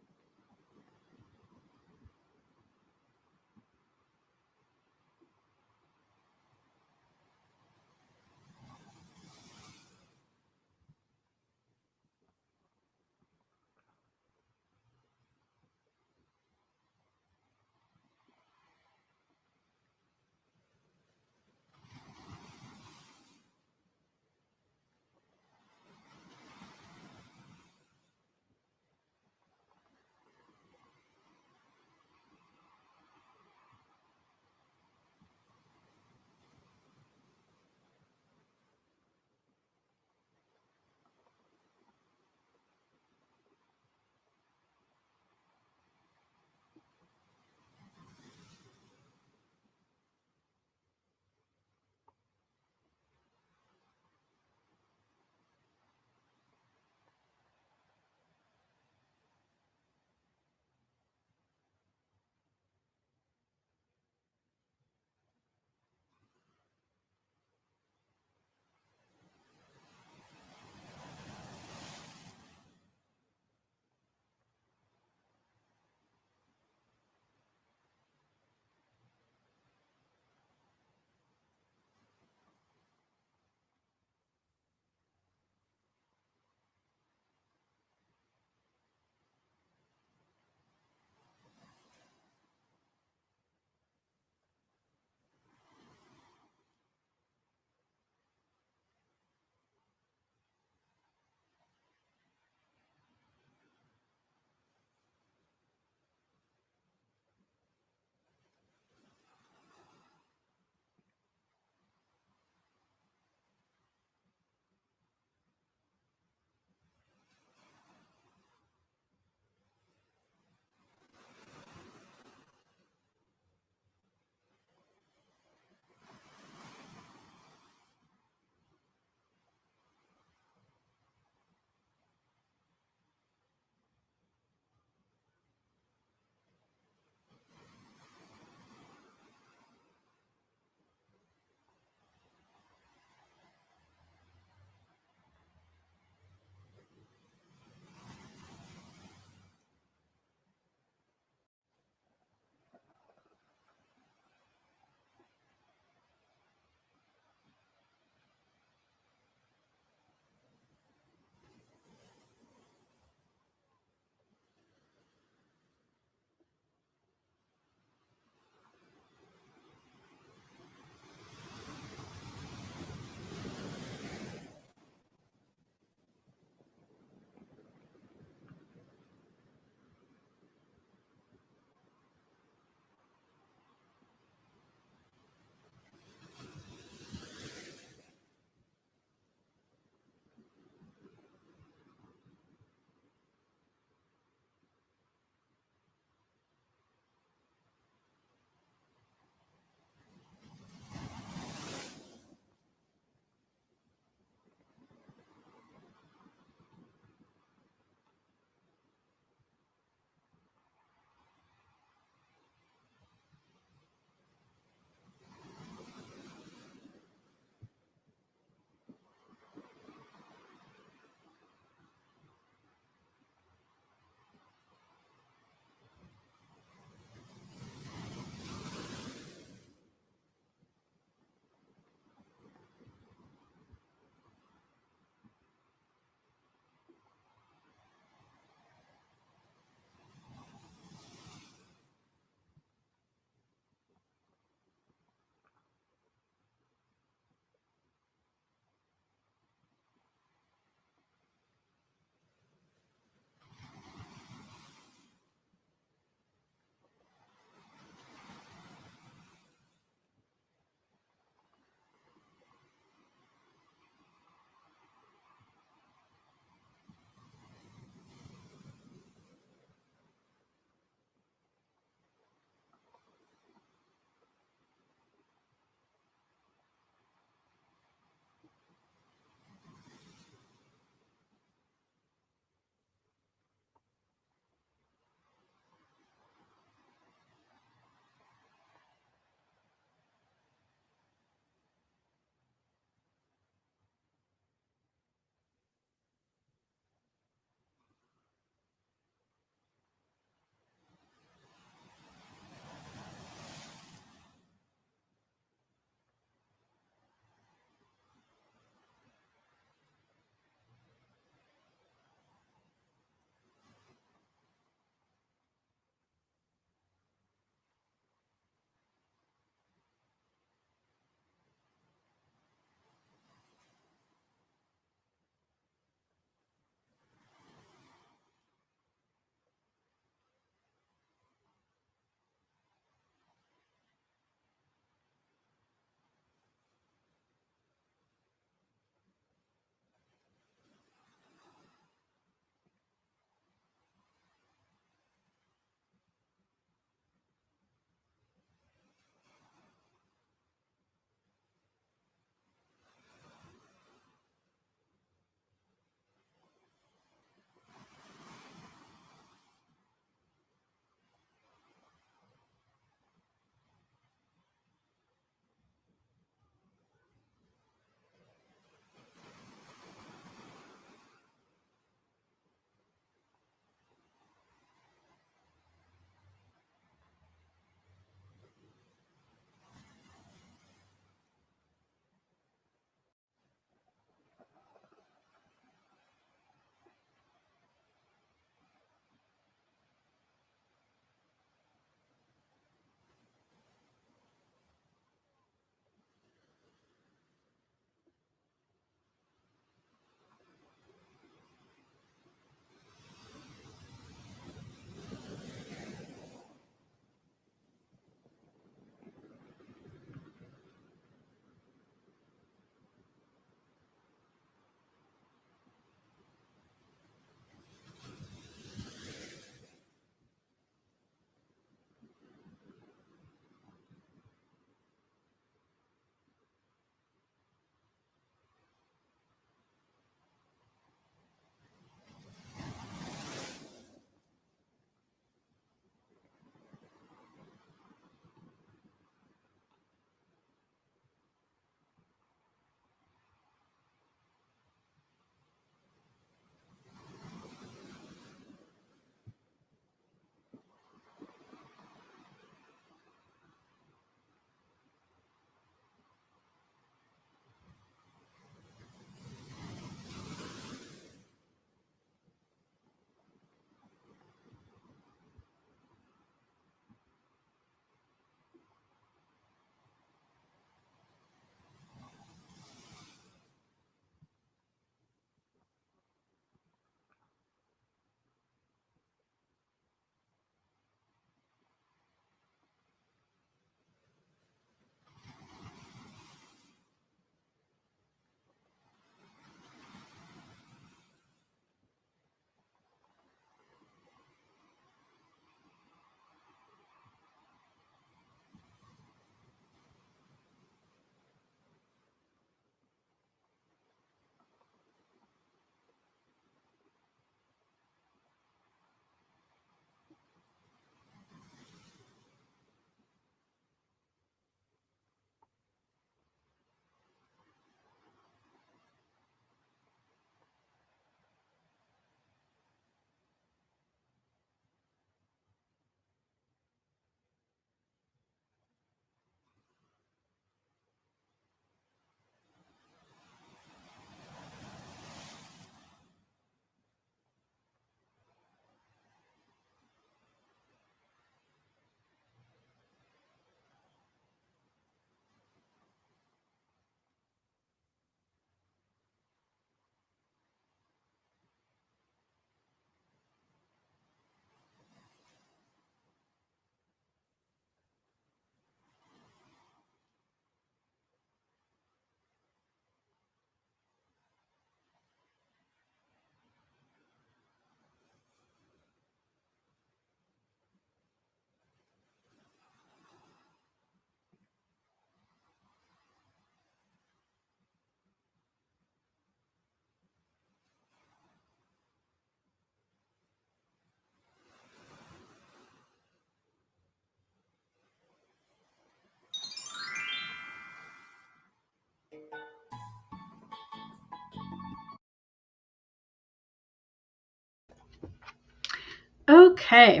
Okay.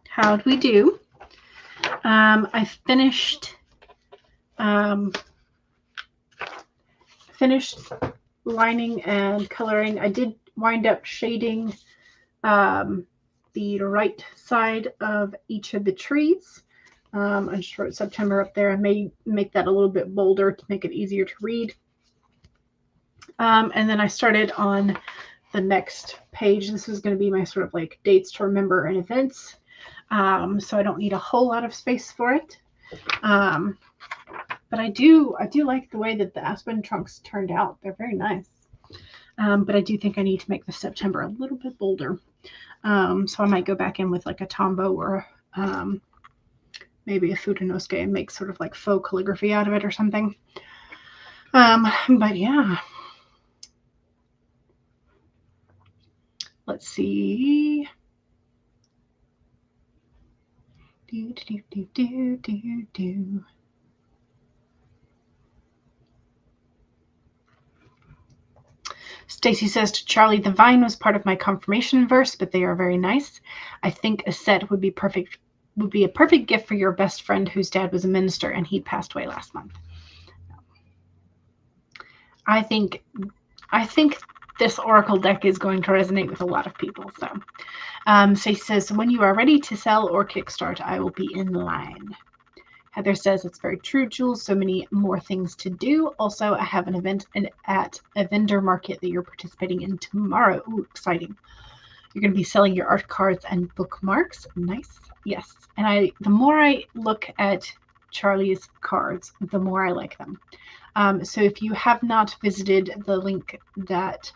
How'd we do? I finished lining and coloring. I did wind up shading the right side of each of the trees. I just wrote September up there. I may make that a little bit bolder to make it easier to read. And then I started on the next page. This is going to be my sort of like dates to remember and events. So I don't need a whole lot of space for it. But I do like the way that the aspen trunks turned out. They're very nice. But I do think I need to make the September a little bit bolder. So I might go back in with like a Tombow or maybe a Fudenosuke and make sort of like faux calligraphy out of it or something. But yeah. Let's see. Do. Stacy says to Charlie, the vine was part of my confirmation verse, but they are very nice. I think a set would be perfect. Would be a perfect gift for your best friend whose dad was a minister and he passed away last month. I think this oracle deck is going to resonate with a lot of people. So Stacy says, when you are ready to sell or kickstart, I will be in line. Heather says, it's very true, Jules. So many more things to do. Also, I have an event at a vendor market that you're participating in tomorrow. Ooh, exciting. You're going to be selling your art cards and bookmarks. Nice. Yes. And the more I look at Charlie's cards, the more I like them. So if you have not visited the link that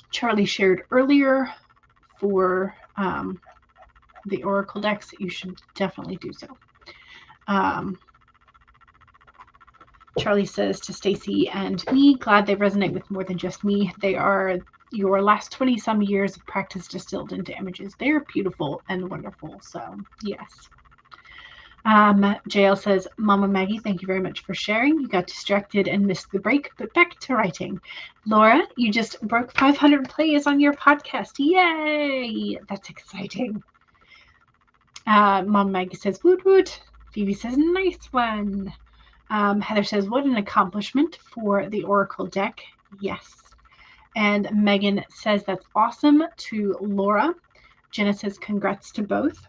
Charlie shared earlier for the oracle decks, you should definitely do so. Charlie says to Stacy and me, glad they resonate with more than just me. They are your last 20 some years of practice distilled into images. They are beautiful and wonderful. So yes. JL says, Mama Maggie, thank you very much for sharing. You got distracted and missed the break, but back to writing. Laura, you just broke 500 plays on your podcast. Yay! That's exciting. Mama Maggie says, woot woot. Phoebe says, nice one. Heather says, what an accomplishment for the oracle deck. Yes. And Megan says, that's awesome to Laura. Jenna says, congrats to both.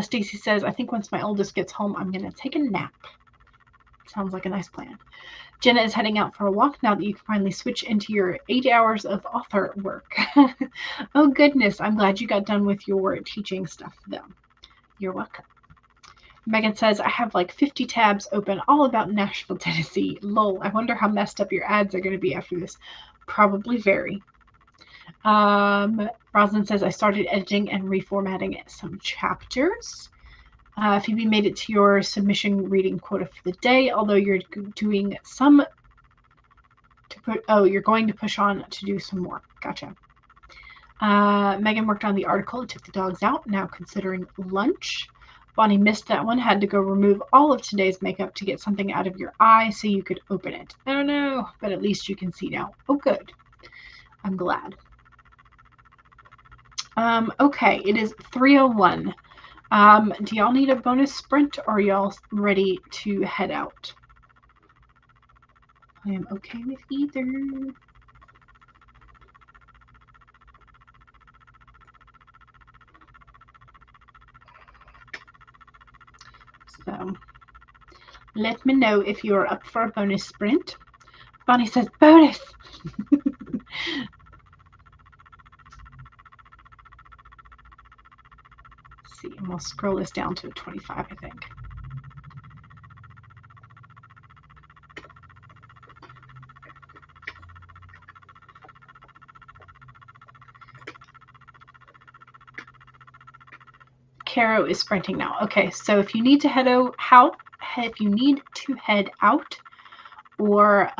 Stacy says, I think once my oldest gets home, I'm going to take a nap. Sounds like a nice plan. Jenna is heading out for a walk now that you can finally switch into your 8 hours of author work. Oh, goodness. I'm glad you got done with your teaching stuff, though. You're welcome. Megan says, I have like 50 tabs open all about Nashville, Tennessee. Lol, I wonder how messed up your ads are going to be after this. Probably very. Rosalind says, I started editing and reformatting some chapters. Phoebe made it to your submission reading quota for the day, although you're doing some you're going to push on to do some more. Gotcha. Megan worked on the article, took the dogs out, now considering lunch. Bonnie missed that one, had to go remove all of today's makeup to get something out of your eye so you could open it. Oh no, but at least you can see now. Oh good. I'm glad. Okay, it is 3:01. Do y'all need a bonus sprint or are y'all ready to head out? I am okay with either. So let me know if you're up for a bonus sprint. Bonnie says bonus. See, and we'll scroll this down to 25, I think. Caro is sprinting now. Okay, so if you need to head out, or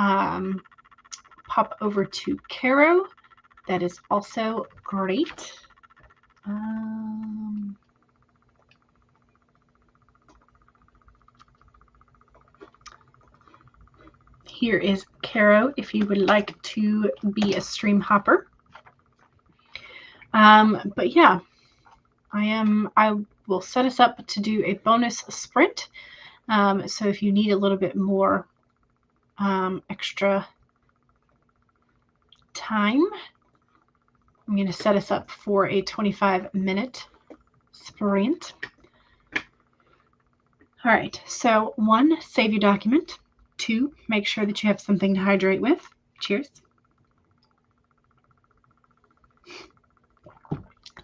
pop over to Caro, that is also great. Here is Caro if you would like to be a stream hopper. But yeah, I will set us up to do a bonus sprint. So if you need a little bit more extra time, I'm going to set us up for a 25-minute sprint. All right, so 1, save your document. 2, make sure that you have something to hydrate with. Cheers.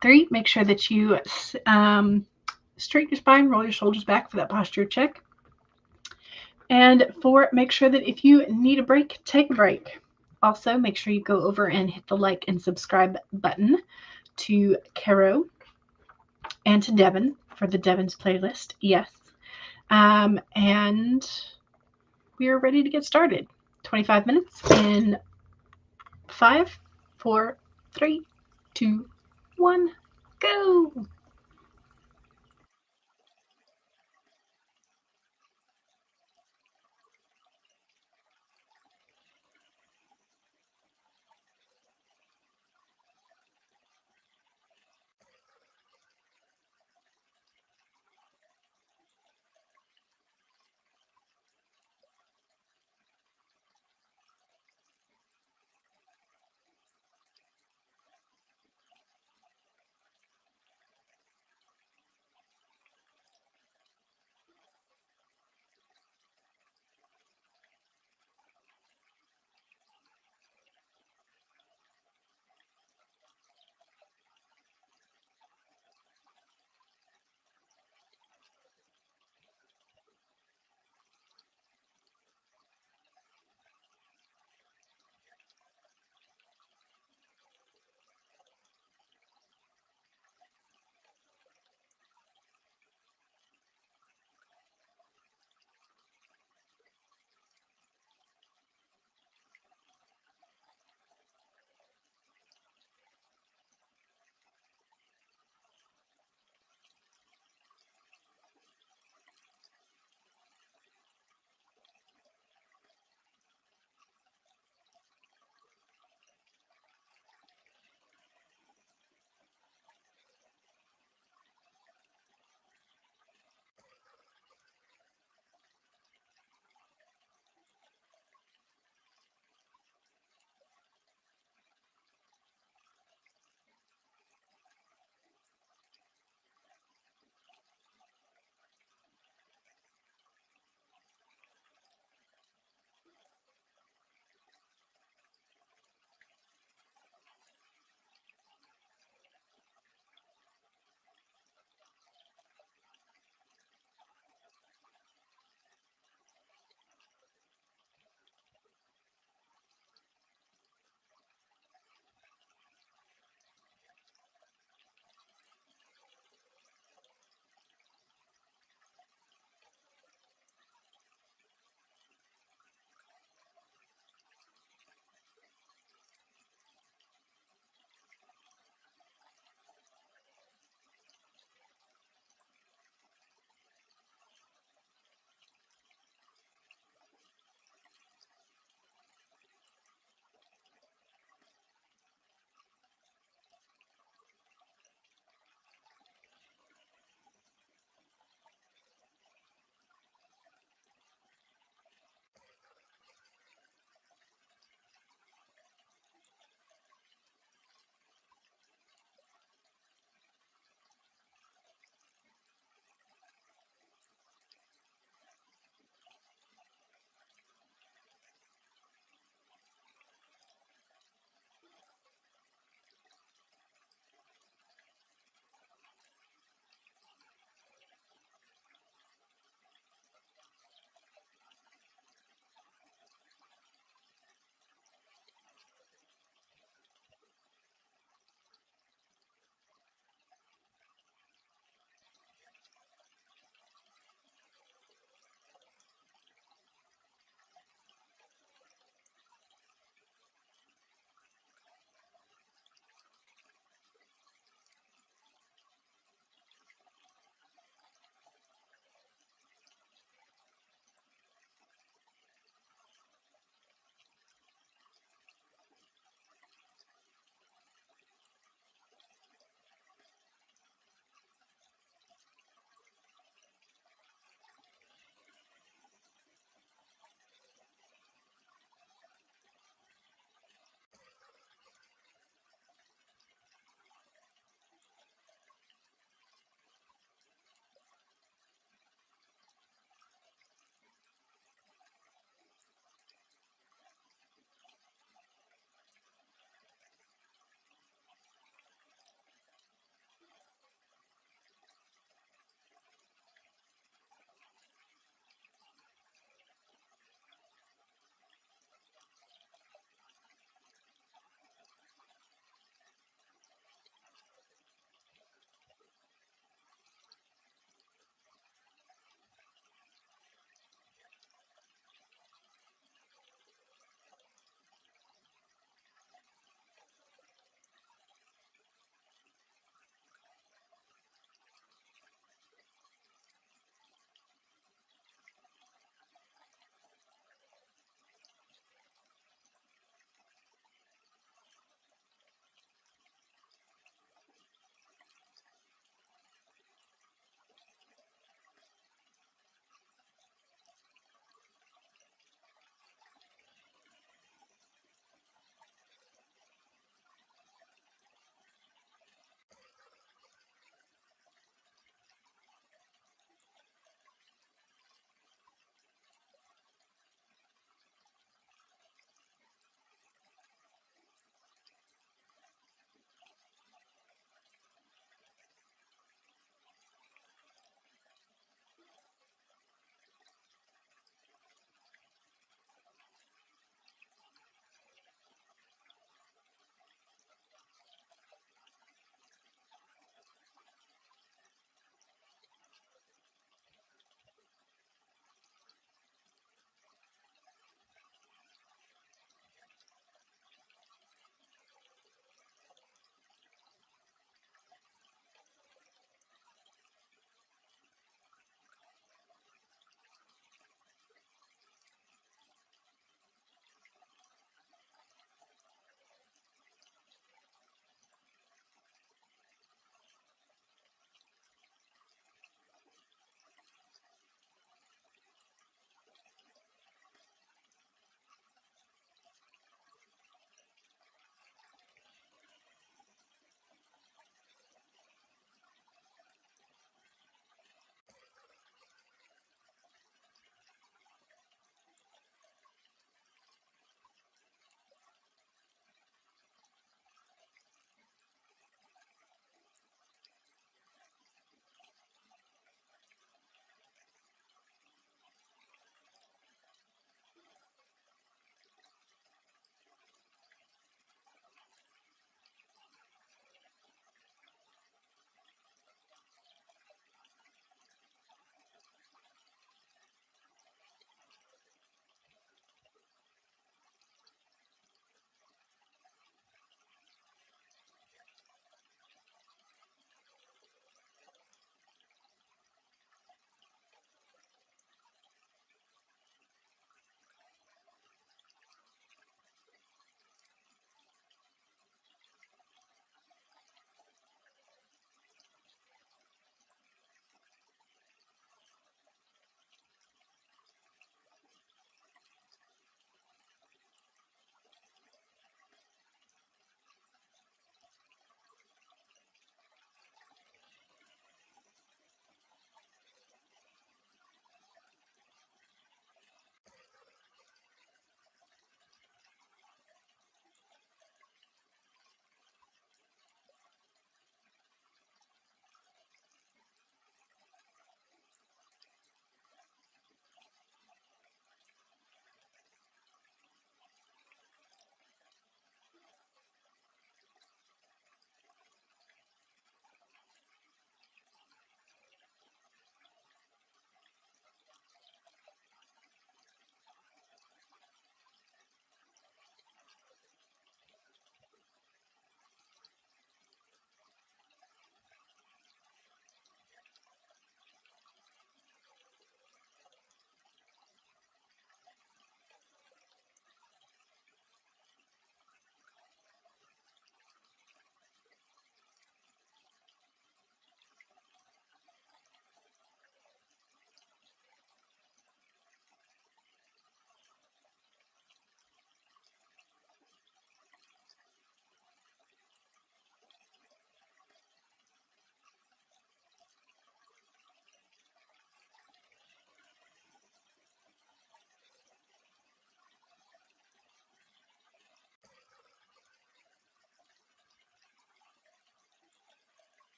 3, make sure that you straighten your spine, roll your shoulders back for that posture check. And 4, make sure that if you need a break, take a break. Also, make sure you go over and hit the like and subscribe button to Caro and to Devin for the Devin's playlist. Yes. And we are ready to get started. 25 minutes in 5, 4, 3, 2, 1, go.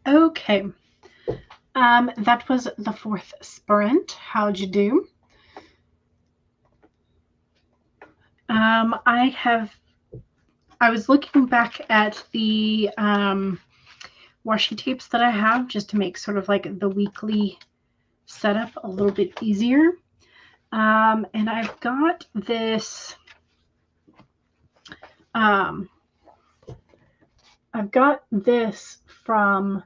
Okay. That was the 4th sprint. How'd you do? I was looking back at the washi tapes that I have just to make sort of like the weekly setup a little bit easier. And I've got this from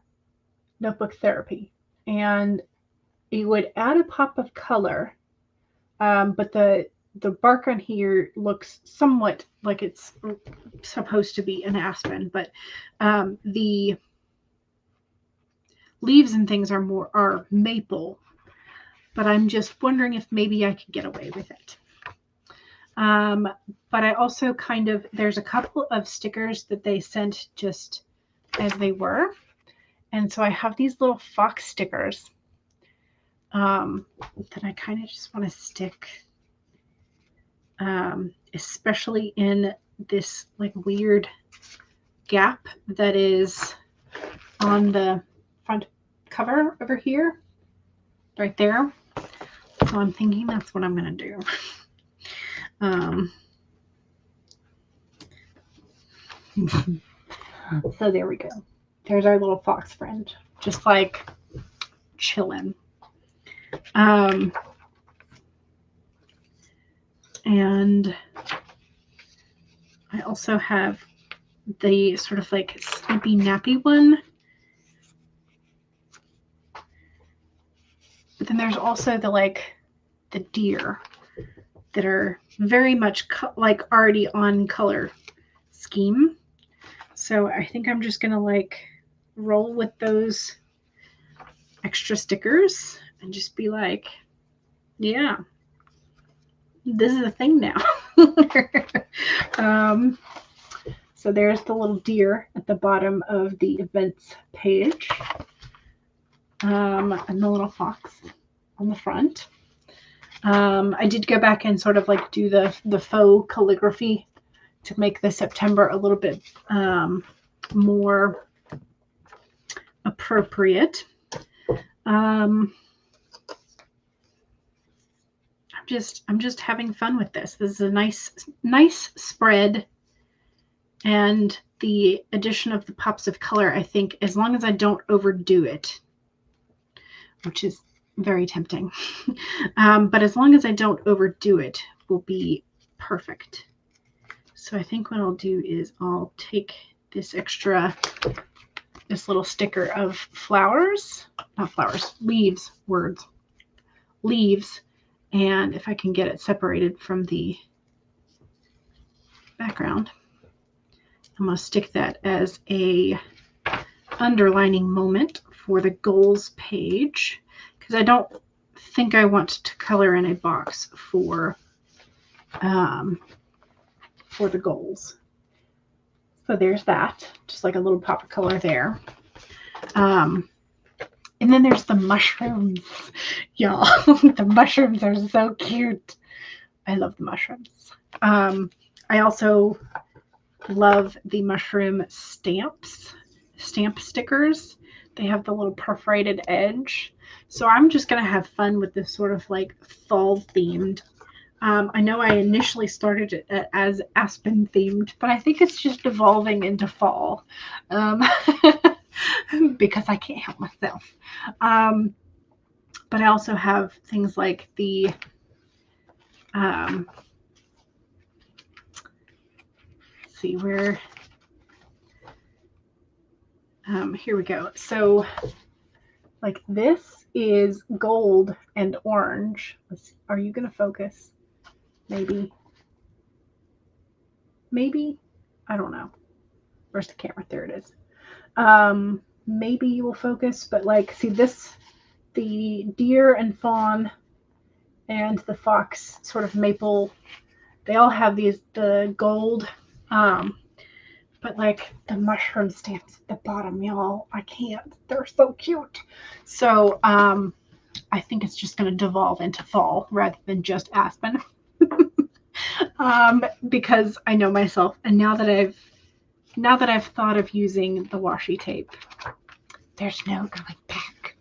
Notebook Therapy, and it would add a pop of color, but the bark on here looks somewhat like it's supposed to be an aspen, but the leaves and things are maple, but I'm just wondering if maybe I could get away with it. But I also there's a couple of stickers that they sent just as they were. And so I have these little fox stickers that I kind of just want to stick, especially in this like weird gap that is on the front cover over here, right there. So I'm thinking that's what I'm going to do. So there we go. There's our little fox friend, just like chilling. And I also have the sort of like sleepy nappy one. But then there's also the deer that are very much like already on color scheme. So I think I'm just gonna like roll with those extra stickers and just be like, yeah, this is a thing now. So there's the little deer at the bottom of the events page, and the little fox on the front. I did go back and sort of like do the faux calligraphy to make the September a little bit more appropriate. I'm just having fun with this. This is a nice spread, and the addition of the pops of color, I think, as long as I don't overdo it, which is very tempting, but as long as I don't overdo it, will be perfect. So I think what I'll do is I'll take this little sticker of leaves, and if I can get it separated from the background, I'm going to stick that as a underlining moment for the goals page, because I don't think I want to color in a box for the goals. So there's that, just like a little pop of color there. And then there's the mushrooms, y'all. The mushrooms are so cute. I love the mushrooms. I also love the mushroom stamp stickers. They have the little perforated edge. So I'm just going to have fun with this sort of like fall themed. I know I initially started it as aspen themed, but I think it's just evolving into fall. Because I can't help myself. But I also have things like the let's see where here we go. So like this is gold and orange. Let's see. Are you gonna focus? Maybe I don't know. Where's the camera? There it is. Maybe you will focus, but like, see this, the deer and fawn and the fox sort of maple, they all have the gold, but like the mushroom stamps at the bottom, y'all, I can't, they're so cute. So I think it's just going to devolve into fall rather than just aspen. Because I know myself, and now that I've thought of using the washi tape, there's no going back.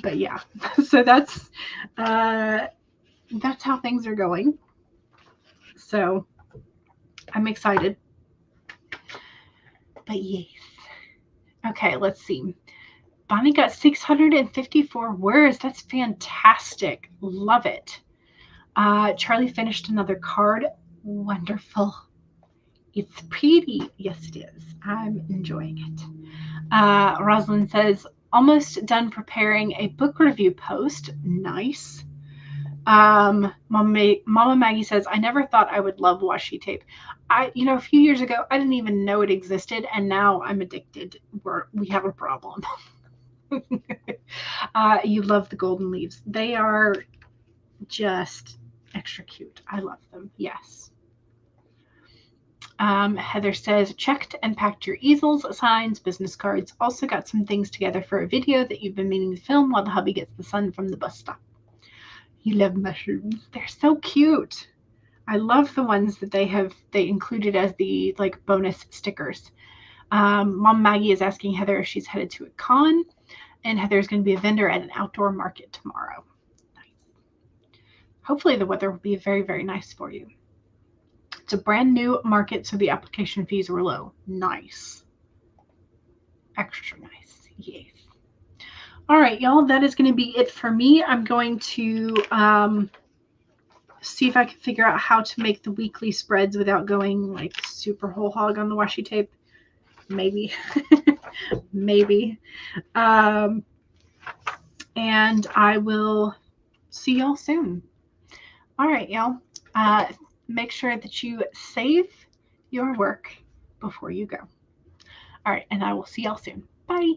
But yeah, so that's how things are going. So I'm excited. But yes. Okay, let's see. Bonnie got 654 words. That's fantastic. Love it. Charlie finished another card. Wonderful. It's pretty. Yes, it is. I'm enjoying it. Rosalind says, almost done preparing a book review post. Nice. Mama Maggie says, I never thought I would love washi tape. A few years ago, I didn't even know it existed, and now I'm addicted. We have a problem. You love the golden leaves. They are just extra cute. I love them. Yes. Heather says, checked and packed your easels, signs, business cards. Also got some things together for a video that you've been meaning to film while the hubby gets the sun from the bus stop. You love mushrooms. They're so cute. I love the ones that they included as the bonus stickers. Mom Maggie is asking Heather if she's headed to a con, and Heather's going to be a vendor at an outdoor market tomorrow. Nice. Hopefully the weather will be very, very nice for you. It's a brand new market, so the application fees were low. Nice. Extra nice. Yes. All right, y'all, that is going to be it for me. I'm going to see if I can figure out how to make the weekly spreads without going super whole hog on the washi tape. Maybe. Maybe. And I will see y'all soon. All right, y'all. Make sure that you save your work before you go. All right, and I will see y'all soon. Bye.